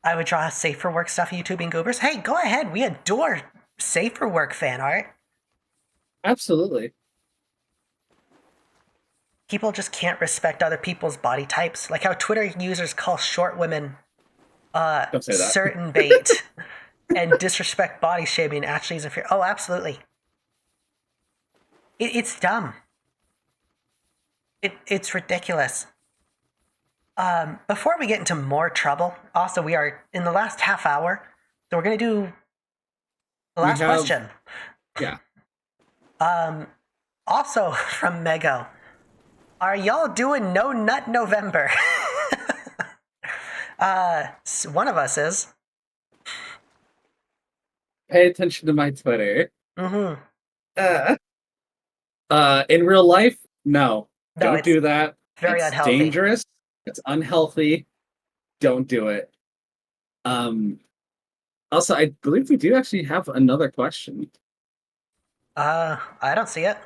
I would draw safer work stuff, YouTubing goobers. Hey, go ahead. We adore safer work fan art. Absolutely. People just can't respect other people's body types. Like how Twitter users call short women Don't say that. certain bait and disrespect body shaming actually is inferior. Oh, absolutely. It's dumb. It's ridiculous. Before we get into more trouble, also we are in the last half hour, so we're gonna do the last question. Yeah. Also from Mego, are y'all doing No Nut November? One of us is. Pay attention to my Twitter. Mm-hmm. In real life, no. No, Don't it's do that. very it's unhealthy. Dangerous. It's unhealthy. Don't do it. Also, I believe we do actually have another question. I don't see it.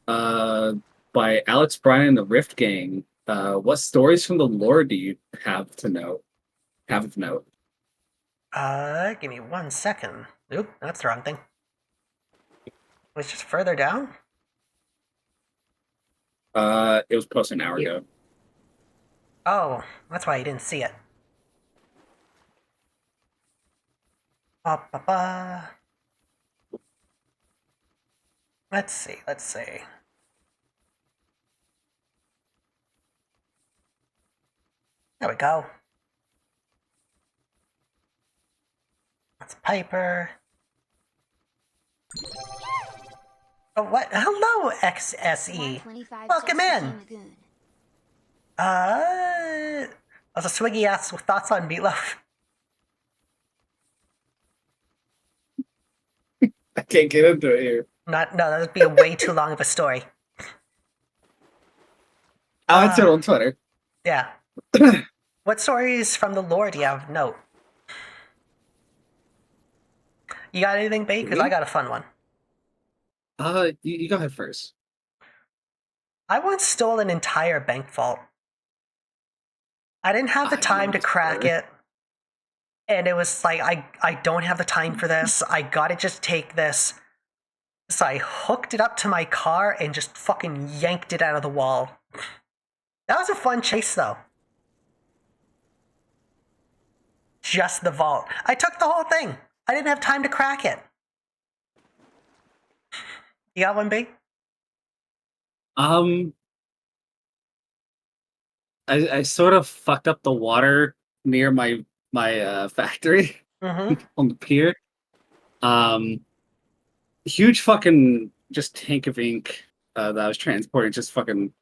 By Alex Bryan and the Rift Gang. What stories from the lore do you have to know? Have of note? Give me 1 second. Oop, that's the wrong thing. Was just further down? It was posted an hour ago. Oh, that's why you didn't see it. Ba-ba-ba. Let's see. There we go. That's Piper. Oh, what? Hello, XSE. Welcome in. Also, Swiggy asks thoughts on Meatloaf. I can't get into it here. No, that would be a way too long of a story. I'll answer it on Twitter. Yeah. What stories from the lore do you have? Note. You got anything, Bait? Because I got a fun one. You go ahead first. I once stole an entire bank vault. I didn't have the I time to know, crack sorry. it. And it was like, I don't have the time for this. I gotta just take this. So I hooked it up to my car and just fucking yanked it out of the wall. That was a fun chase, though. Just the vault. I took the whole thing. I didn't have time to crack it. You got one, B? Um, I sort of fucked up the water near my factory Mm-hmm. on the pier. Um, huge fucking just tank of ink that I was transporting just fucking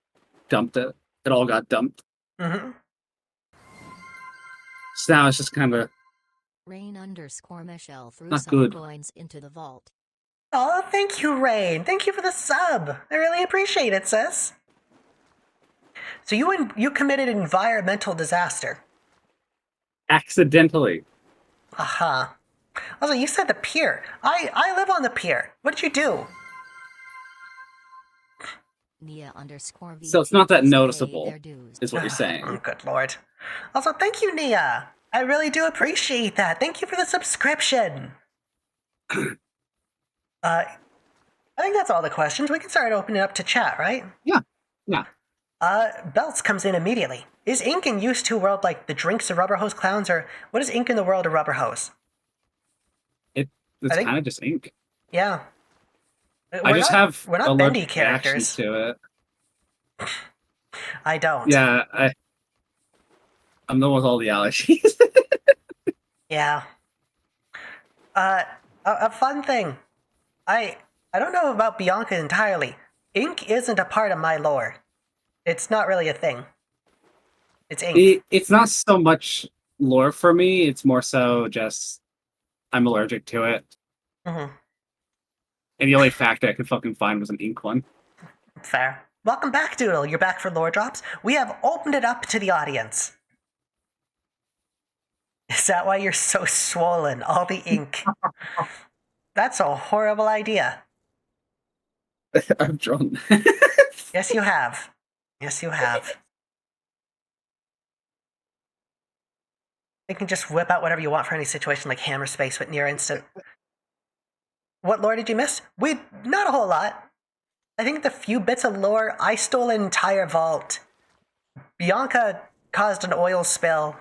dumped it. It all got dumped. Mm-hmm. So now it's just kind of Rain_Michelle threw not some good. coins into the vault. Oh, thank you, Rain. Thank you for the sub. I really appreciate it, sis. So you committed environmental disaster. Accidentally. Aha. Also, you said the pier. I live on the pier. What did you do? Nia_VT So it's not that please pay noticeable, their dues. is what you're saying. Oh, good lord. Also, thank you, Nia. I really do appreciate that. Thank you for the subscription. I think that's all the questions. We can start opening up to chat, right? Yeah. Yeah. Belts comes in immediately. Is ink in use to world like the drinks of rubber hose clowns, or what is ink in the world of rubber hose? It's I think- kind of just ink. Yeah. I just have we're not bendy allergic reactions characters. to it. I don't. Yeah, I'm the one with all the allergies. Yeah. A fun thing. I don't know about Bianca entirely. Ink isn't a part of my lore. It's not really a thing. It's ink. It's not so much lore for me. It's more so just I'm allergic to it. Mm-hmm. And the only factor I could fucking find was an ink one. Fair. Welcome back, Doodle. You're back for lore drops. We have opened it up to the audience. Is that why you're so swollen? All the ink. That's a horrible idea. I've drawn. Yes, you have. Yes, you have. You can just whip out whatever you want for any situation, like hammer space with near instant. What lore did you miss? Not a whole lot. I think the few bits of lore, I stole an entire vault. Bianca caused an oil spill.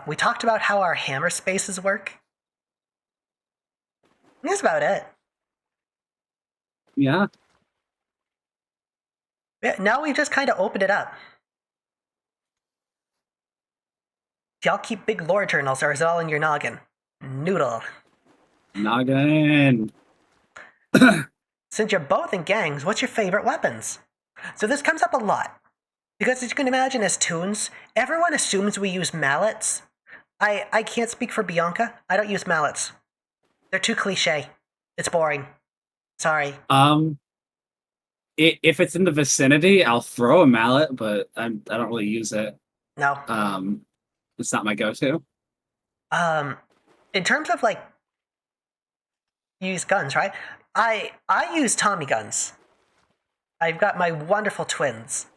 We talked about how our hammer spaces work. That's about it. Yeah. Yeah, now we've just kind of opened it up. Do y'all keep big lore journals, or is it all in your noggin? Noodle. Noggin. Since you're both in gangs, what's your favorite weapons? So this comes up a lot. Because as you can imagine, as toons, everyone assumes we use mallets. I can't speak for Bianca. I don't use mallets. They're too cliche. It's boring. Sorry. If it's in the vicinity, I'll throw a mallet, but I don't really use it. No. It's not my go-to. In terms of like use guns, right? I use Tommy guns. I've got my wonderful twins.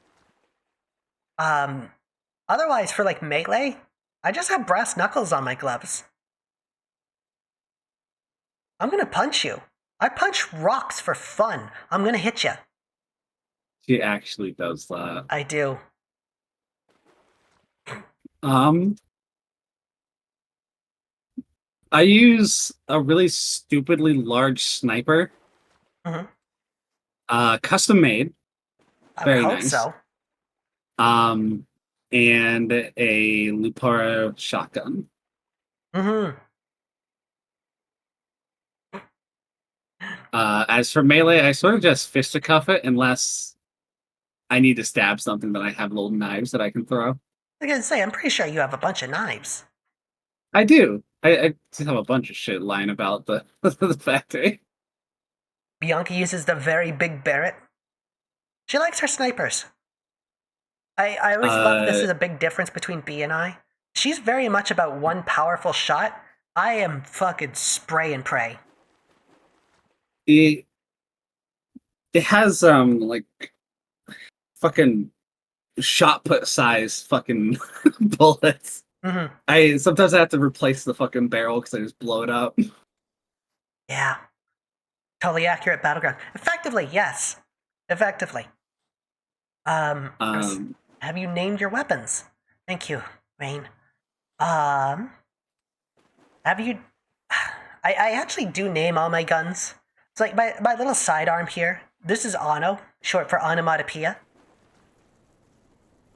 Otherwise for like melee, I just have brass knuckles on my gloves. I'm gonna punch you. I punch rocks for fun. I'm gonna hit you. She actually does that. I do. I use a really stupidly large sniper. Mhm. Custom made. I Very would hope nice. so. And a Lupara shotgun. Mm-hmm. As for melee, I sort of just fisticuff it unless I need to stab something that I have little knives that I can throw. I was gonna say, I'm pretty sure you have a bunch of knives. I do. I just have a bunch of shit lying about the the factory. Bianca uses the very big Barrett. She likes her snipers. I always love this is a big difference between B and I. She's very much about one powerful shot. I am fucking spray and pray. It has like fucking shot put size fucking bullets. Mm-hmm. I sometimes I have to replace the fucking barrel because I just blow it up. Yeah. Totally accurate battleground. Effectively, yes. Effectively. Have you named your weapons? Thank you, Rain. Have you... I actually do name all my guns. It's like my little sidearm here. This is Ono, short for onomatopoeia.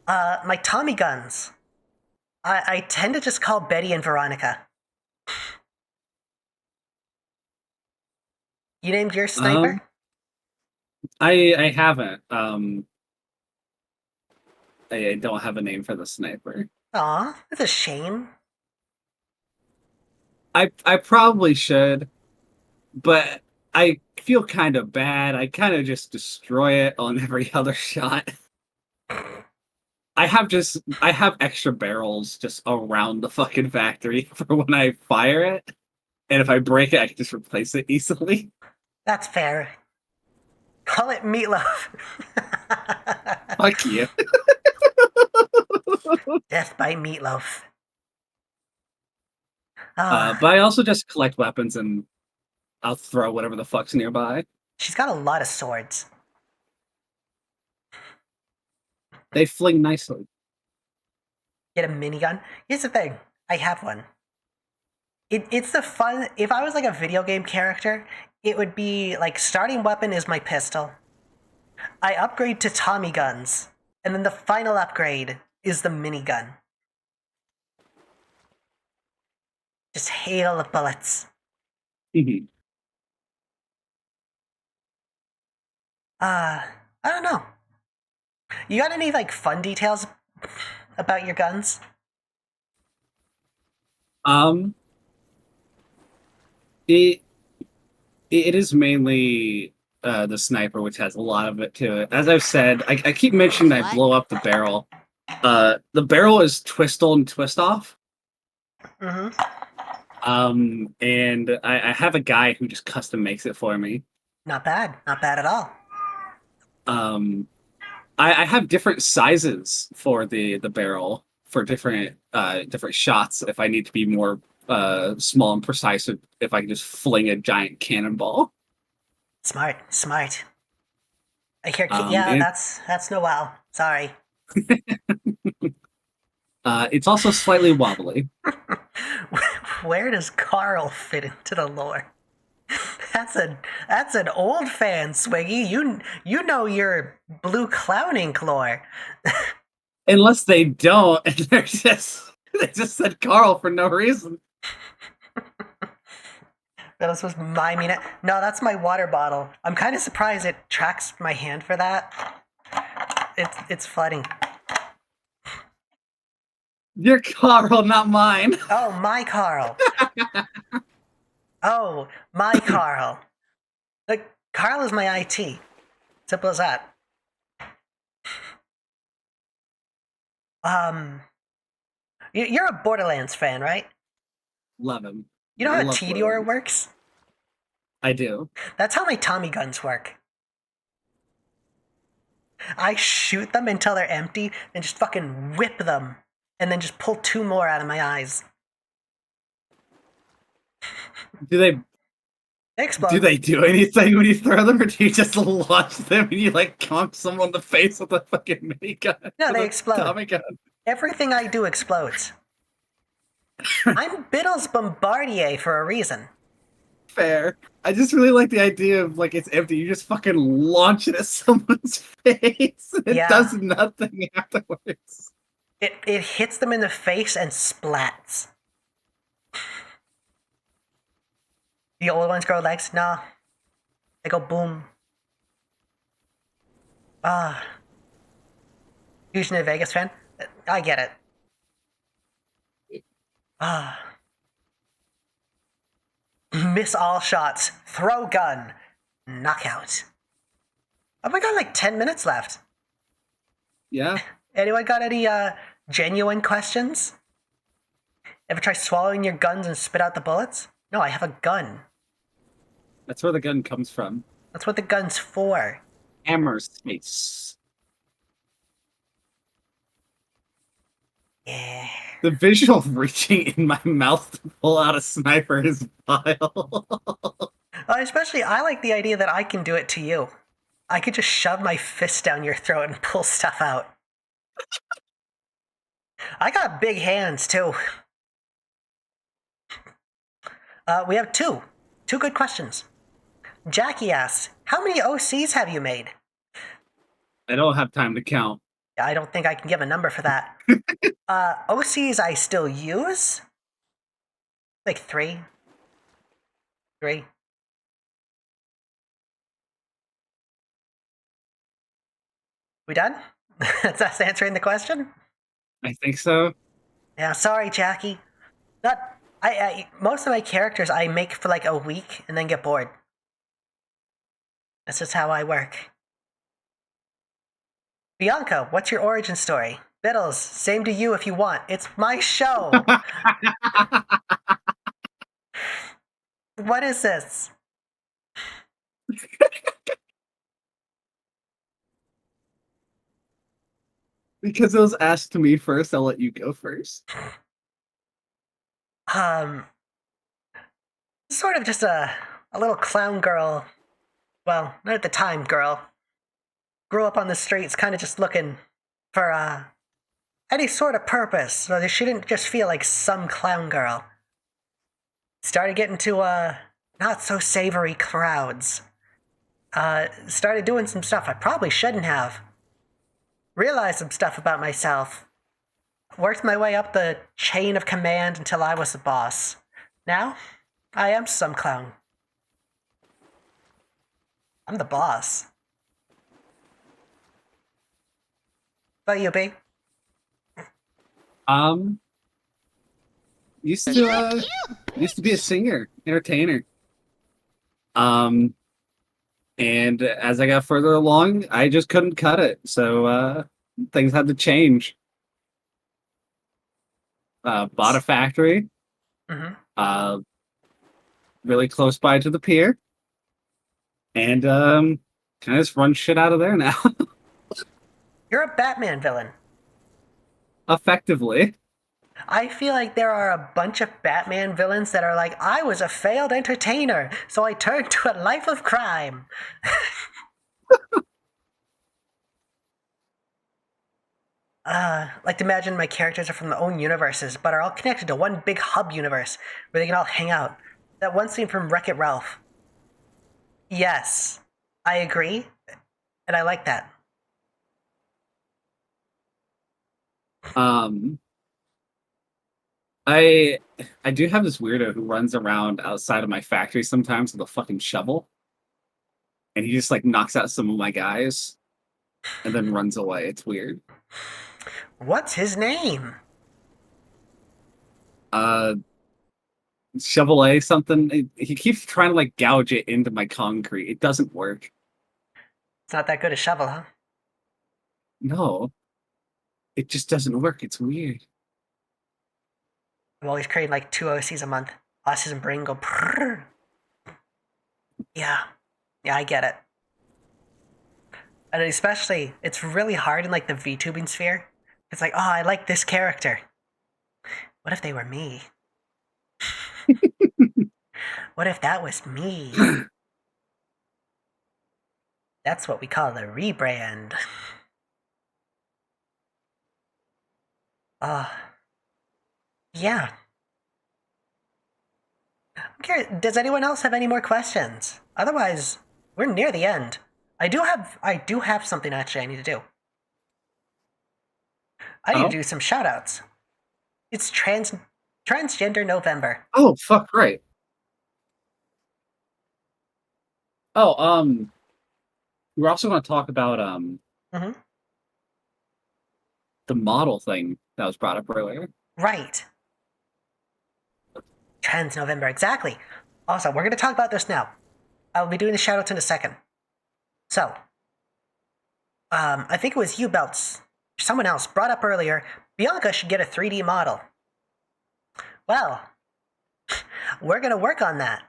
My Tommy guns. I tend to just call Betty and Veronica. You named your sniper? I haven't. I don't have a name for the sniper. Aw, that's a shame. I probably should, but I feel kind of bad. I kind of just destroy it on every other shot. I have extra barrels just around the fucking factory for when I fire it, and if I break it, I can just replace it easily. That's fair. Call it meatloaf. Fuck you. Death by meatloaf. But I also just collect weapons and I'll throw whatever the fuck's nearby. She's got a lot of swords. They fling nicely. Get a minigun. Here's the thing. I have one. It's the fun. If I was like a video game character, it would be like starting weapon is my pistol. I upgrade to Tommy guns, and then the final upgrade is the minigun. Just hail of bullets. Mhm. I don't know. You got any like fun details about your guns? Um, it it is mainly the sniper, which has a lot of it to it. As I've said, I keep mentioning I blow up the barrel. The barrel is twist on, twist off. Mm-hmm. And I have a guy who just custom makes it for me. Not bad. Not bad at all. I have different sizes for the barrel for different shots. If I need to be more small and precise, if I can just fling a giant cannonball. Smart. Smart. I hear. Um, Yeah, and- that's Noel. Sorry. It's also slightly wobbly. Where does Carl fit into the lore? That's an old fan, Swiggy. You know your blue clowning lore. Unless they don't, and they just said Carl for no reason. Bittles was miming it. No, that's my water bottle. I'm kind of surprised it tracks my hand for that. It's flooding. You're Carl, not mine. Oh, my Carl. Oh, my Carl. Look, Carl is my IT. Simple as that. You're a Borderlands fan, right? Love him. You know how Love Tedior Borderlands. works? I do. That's how my Tommy guns work. I shoot them until they're empty, and just fucking whip them, and then just pull two more out of my eyes. Do they They explode. do they do anything when you throw them, or do you just launch them and you like conk someone in the face with a fucking minigun? No, they With a explode. Tommy gun. Everything I do explodes. I'm Bittles Bombardier for a reason. Fair. I just really like the idea of like it's empty. You just fucking launch it at someone's face. And it Yeah. does nothing afterwards. It hits them in the face and splats. The old ones grow legs? Nah. They go boom. Fusion a Vegas fan? I get it. Miss all shots. Throw gun. Knockout. Oh, we got like 10 minutes left. Yeah. Anyone got any genuine questions? Ever try swallowing your guns and spit out the bullets? No, I have a gun. That's where the gun comes from. That's what the gun's for. Hammer space. Yeah. The visual of reaching in my mouth to pull out a sniper is vile. Especially, I like the idea that I can do it to you. I could just shove my fist down your throat and pull stuff out. I got big hands, too. We have two. Two good questions. Jackie asks, how many OCs have you made? I don't have time to count. I don't think I can give a number for that. OCs I still use? Like three. Three. We done? That's us answering the question? I think so. Yeah, sorry, Jackie. Not. Most of my characters I make for like a week and then get bored. That's just how I work. Bianca, what's your origin story? Bittles, same to you if you want. It's my show. What is this? Because it was asked to me first, I'll let you go first. Sort of just a little clown girl. Well, not at the time, girl. Grew up on the streets, kind of just looking for any sort of purpose, so she didn't just feel like some clown girl. Started getting to not so savory crowds. Started doing some stuff I probably shouldn't have. Realized some stuff about myself. Worked my way up the chain of command until I was the boss. Now, I am some clown. I'm the boss. About you, B? Used to be a singer, entertainer. And as I got further along, I just couldn't cut it. So things had to change. Bought a factory, Mm-hmm. really close by to the pier, and kind of just run shit out of there now. You're a Batman villain. Effectively. I feel like there are a bunch of Batman villains that are like, I was a failed entertainer, so I turned to a life of crime. Like to imagine my characters are from their own universes, but are all connected to one big hub universe where they can all hang out. That one scene from Wreck-It Ralph. Yes, I agree, and I like that. I I do have this weirdo who runs around outside of my factory sometimes with a fucking shovel, and he just like knocks out some of my guys, and then runs away. It's weird. What's his name? Uh, Shovel A something. He keeps trying to like gouge it into my concrete. It doesn't work. It's not that good a shovel, huh? No, it just doesn't work. It's weird. I'm always creating like 2 OCs a month. Autism brain go prrrr. Yeah. Yeah, I get it. And especially, it's really hard in like the VTubing sphere. It's like, oh, I like this character. What if they were me? What if that was me? That's what we call a rebrand. Yeah. I'm curious, does anyone else have any more questions? Otherwise, we're near the end. I do have something actually I need to do. I need to do some shoutouts. It's Transgender November. Oh, fuck, right. Oh, we're also going to talk about Mm-hmm. the model thing that was brought up earlier. Right. Trans November, exactly. Also, we're going to talk about this now. I'll be doing the shoutouts in a second. So, I think it was you, Belts. Someone else brought up earlier, Bianca should get a 3D model. Well, we're going to work on that.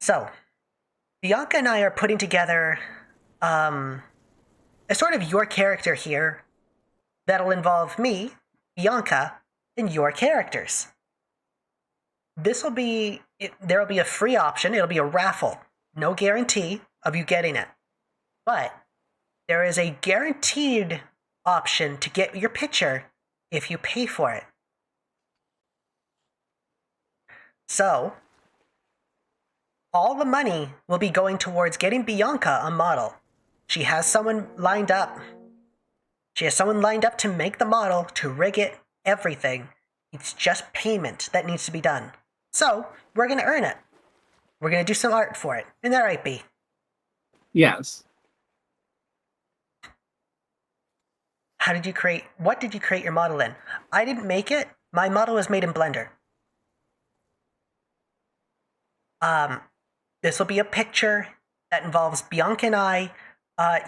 So, Bianca and I are putting together a sort of your character here that'll involve me, Bianca, and your characters. There'll be a free option. It'll be a raffle. No guarantee of you getting it. But there is a guaranteed option to get your picture if you pay for it. So, all the money will be going towards getting Bianca a model. She has someone lined up. She has someone lined up to make the model, to rig it, everything. It's just payment that needs to be done. So, we're going to earn it. We're going to do some art for it. Isn't that right, B? Yes. What did you create your model in? I didn't make it. My model was made in Blender. This will be a picture that involves Bianca and I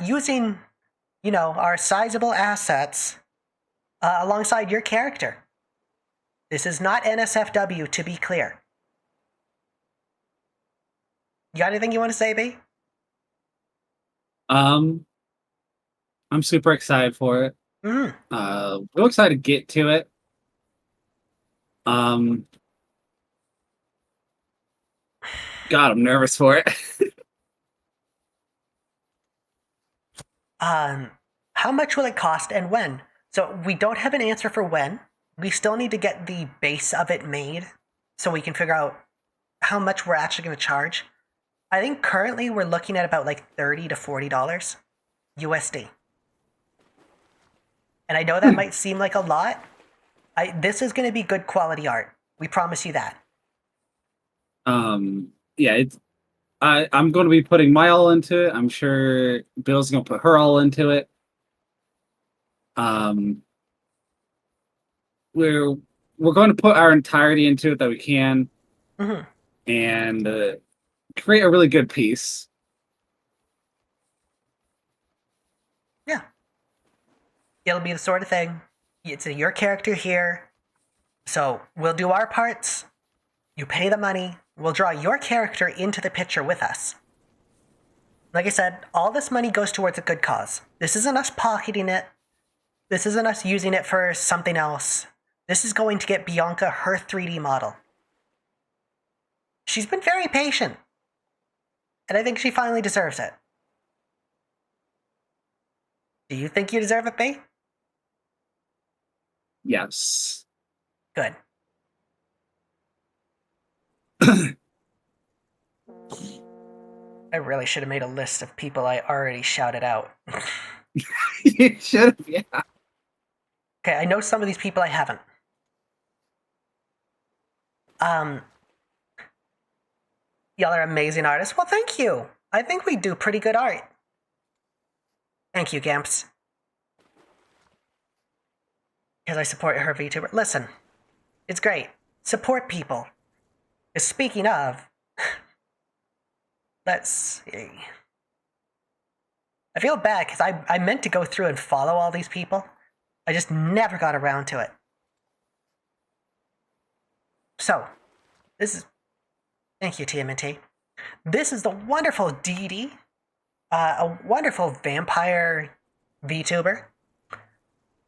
using, our sizable assets alongside your character. This is not NSFW, to be clear. You got anything you want to say, B? I'm super excited for it. Real excited to get to it. God, I'm nervous for it. How much will it cost and when? So we don't have an answer for when. We still need to get the base of it made so we can figure out how much we're actually going to charge. I think currently we're looking at about like $30 to $40 USD. And I know that might seem like a lot. This is going to be good quality art. We promise you that. Yeah, I'm going to be putting my all into it. I'm sure Bill's going to put her all into it. We're going to put our entirety into it that we can, and create a really good piece. Yeah. It'll be the sort of thing. It's your character here. So we'll do our parts. You pay the money. We'll draw your character into the picture with us. Like I said, all this money goes towards a good cause. This isn't us pocketing it. This isn't us using it for something else. This is going to get Bianca her 3D model. She's been very patient. And I think she finally deserves it. Do you think you deserve it, B? Yes. Good. I really should have made a list of people I already shouted out. You should have, yeah. Okay, I know some of these people I haven't. Y'all are amazing artists. Well, thank you. I think we do pretty good art. Thank you, Gamps. Because I support her VTuber. Listen, it's great. Support people. Because speaking of, let's see. I feel bad because I meant to go through and follow all these people. I just never got around to it. So, this is... Thank you, TMNT. This is the wonderful Dee Dee, a wonderful vampire VTuber,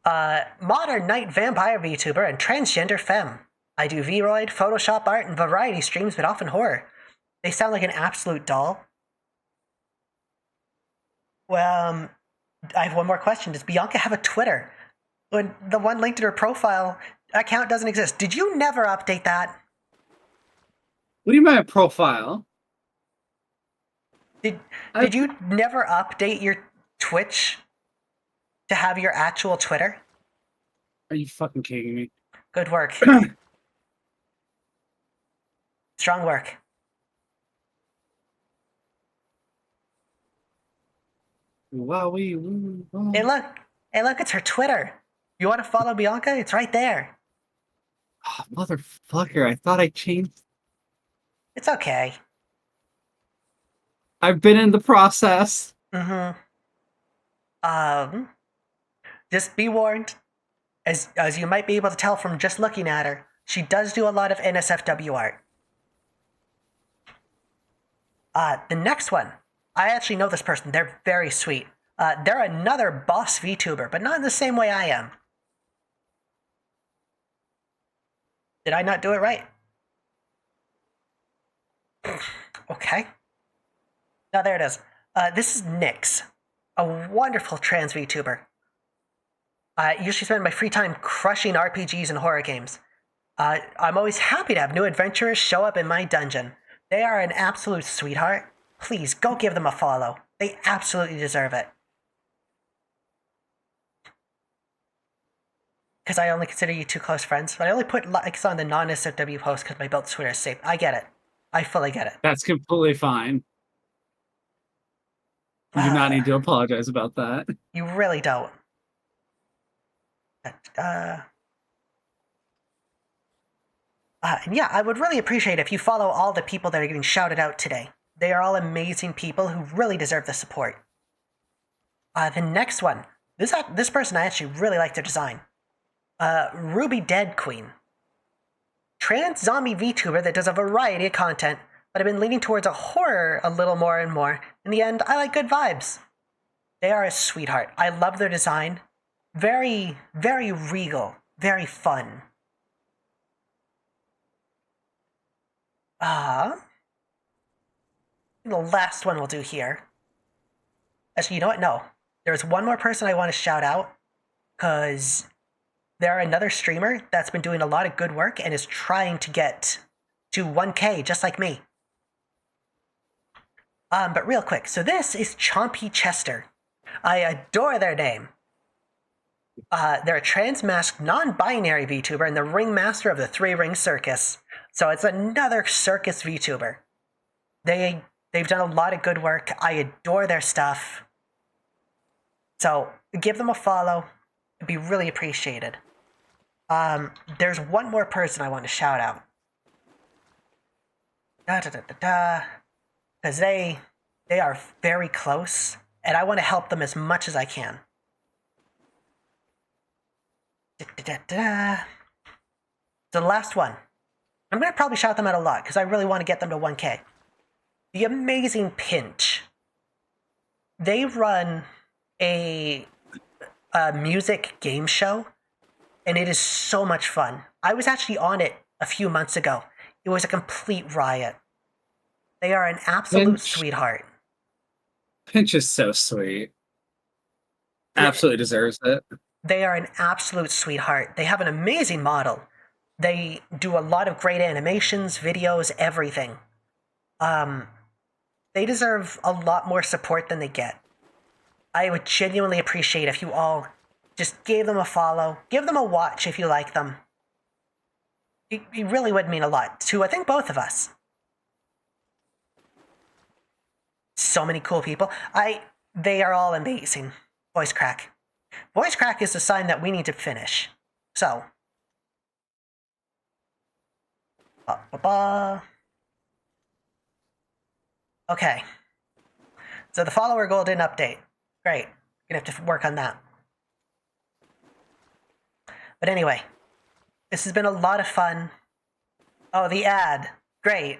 modern night vampire VTuber, and transgender femme. I do Vroid, Photoshop art, and variety streams, but often horror. They sound like an absolute doll. Well, I have one more question. Does Bianca have a Twitter? When the one linked to her profile account doesn't exist. Did you never update that? What do you mean by profile? Did you never update your Twitch to have your actual Twitter? Are you fucking kidding me? Good work. Strong work. Wow, Hey, look, it's her Twitter. You want to follow Bianca? It's right there. Oh, motherfucker, I thought I changed. It's okay. I've been in the process. Just be warned. As you might be able to tell from just looking at her, she does do a lot of NSFW art. The next one. I actually know this person. They're very sweet. They're another boss VTuber, but not in the same way I am. Did I not do it right? Okay. Now there it is. This is Nyx, a wonderful trans VTuber. I usually spend my free time crushing RPGs and horror games. I'm always happy to have new adventurers show up in my dungeon. They are an absolute sweetheart. Please go give them a follow. They absolutely deserve it. Because I only consider you two close friends, but I only put likes on the non-SFW post because my built Twitter is safe. I get it. I fully get it. That's completely fine. You do not need to apologize about that. You really don't. And yeah, I would really appreciate if you follow all the people that are getting shouted out today. They are all amazing people who really deserve the support. The next one. This person, I actually really like their design. Ruby Dead Queen. Trans zombie VTuber that does a variety of content, but I've been leaning towards a horror a little more and more. In the end, I like good vibes. They are a sweetheart. I love their design. Very, very regal. Very fun. The last one we'll do here. Actually, you know what? No. There's one more person I want to shout out, because they're another streamer that's been doing a lot of good work and is trying to get to 1K, just like me. But real quick, so this is Chompy Chester. I adore their name. They're a trans-masked, non-binary VTuber and the ringmaster of the Three Ring Circus. So it's another circus VTuber. They've done a lot of good work. I adore their stuff. So give them a follow. It'd be really appreciated. There's one more person I want to shout out. Because they are very close, and I want to help them as much as I can. So the last one. I'm going to probably shout them out a lot, because I really want to get them to 1K. The Amazing Pinch. They run a music game show, and it is so much fun. I was actually on it a few months ago. It was a complete riot. They are an absolute sweetheart. Pinch is so sweet. Absolutely deserves it. They are an absolute sweetheart. They have an amazing model. They do a lot of great animations, videos, everything. They deserve a lot more support than they get. I would genuinely appreciate if you all just gave them a follow, give them a watch if you like them. It really would mean a lot to, I think, both of us. So many cool people. They are all amazing. Voice crack. Voice crack is a sign that we need to finish. So. Okay. So the follower goal didn't update. Great. Gonna have to work on that. But anyway, this has been a lot of fun. Oh, the ad. Great.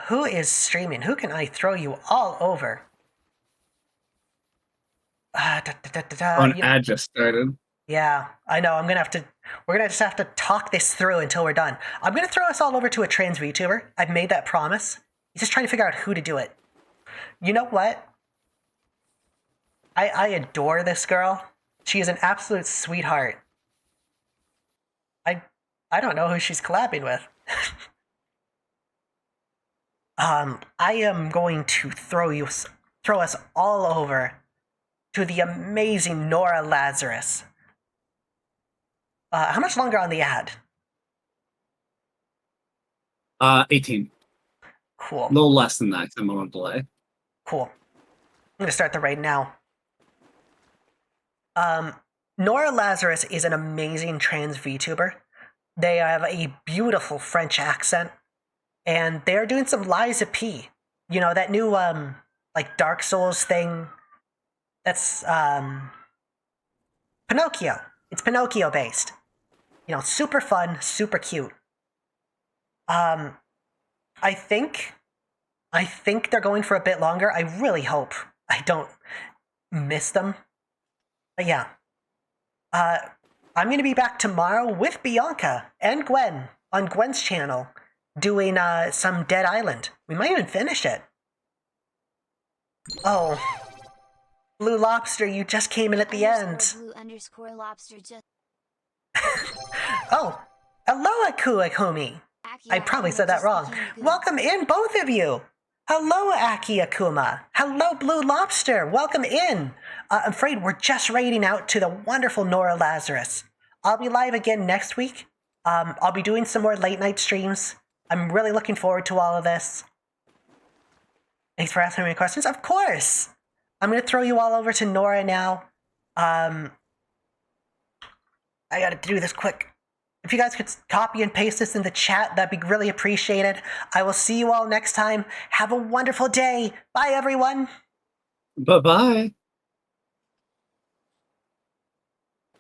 Who is streaming? Who can I throw you all over? An ad just started. Yeah, I know. We're gonna just have to talk this through until we're done. I'm gonna throw us all over to a trans VTuber. I've made that promise. He's just trying to figure out who to do it. You know what? I adore this girl. She is an absolute sweetheart. I don't know who she's collabing with. I am going to throw us all over to the amazing Nora Lazarus. How much longer on the ad? 18. Cool. A little less than that, 'cause I'm on a delay. Cool. I'm gonna start the raid now. Nora Lazarus is an amazing trans VTuber. They have a beautiful French accent, and they're doing some Lies of P. You know, that new, like, Dark Souls thing. That's, Pinocchio. It's Pinocchio based. You know, super fun, super cute. I think they're going for a bit longer. I really hope I don't miss them. But yeah. I'm going to be back tomorrow with Bianca and Gwen on Gwen's channel doing some Dead Island. We might even finish it. Oh, Blue Lobster, you just came in at the end. _blue_lobster just Oh, hello, Akuma. I probably said that wrong. Welcome in, both of you. Hello, Aki Akuma. Hello, Blue Lobster. Welcome in. I'm afraid we're just raiding out to the wonderful Nora Lazarus. I'll be live again next week. I'll be doing some more late night streams. I'm really looking forward to all of this. Thanks for asking me questions. Of course. I'm going to throw you all over to Nora now. I got to do this quick. If you guys could copy and paste this in the chat, that'd be really appreciated. I will see you all next time. Have a wonderful day. Bye, everyone. Bye-bye.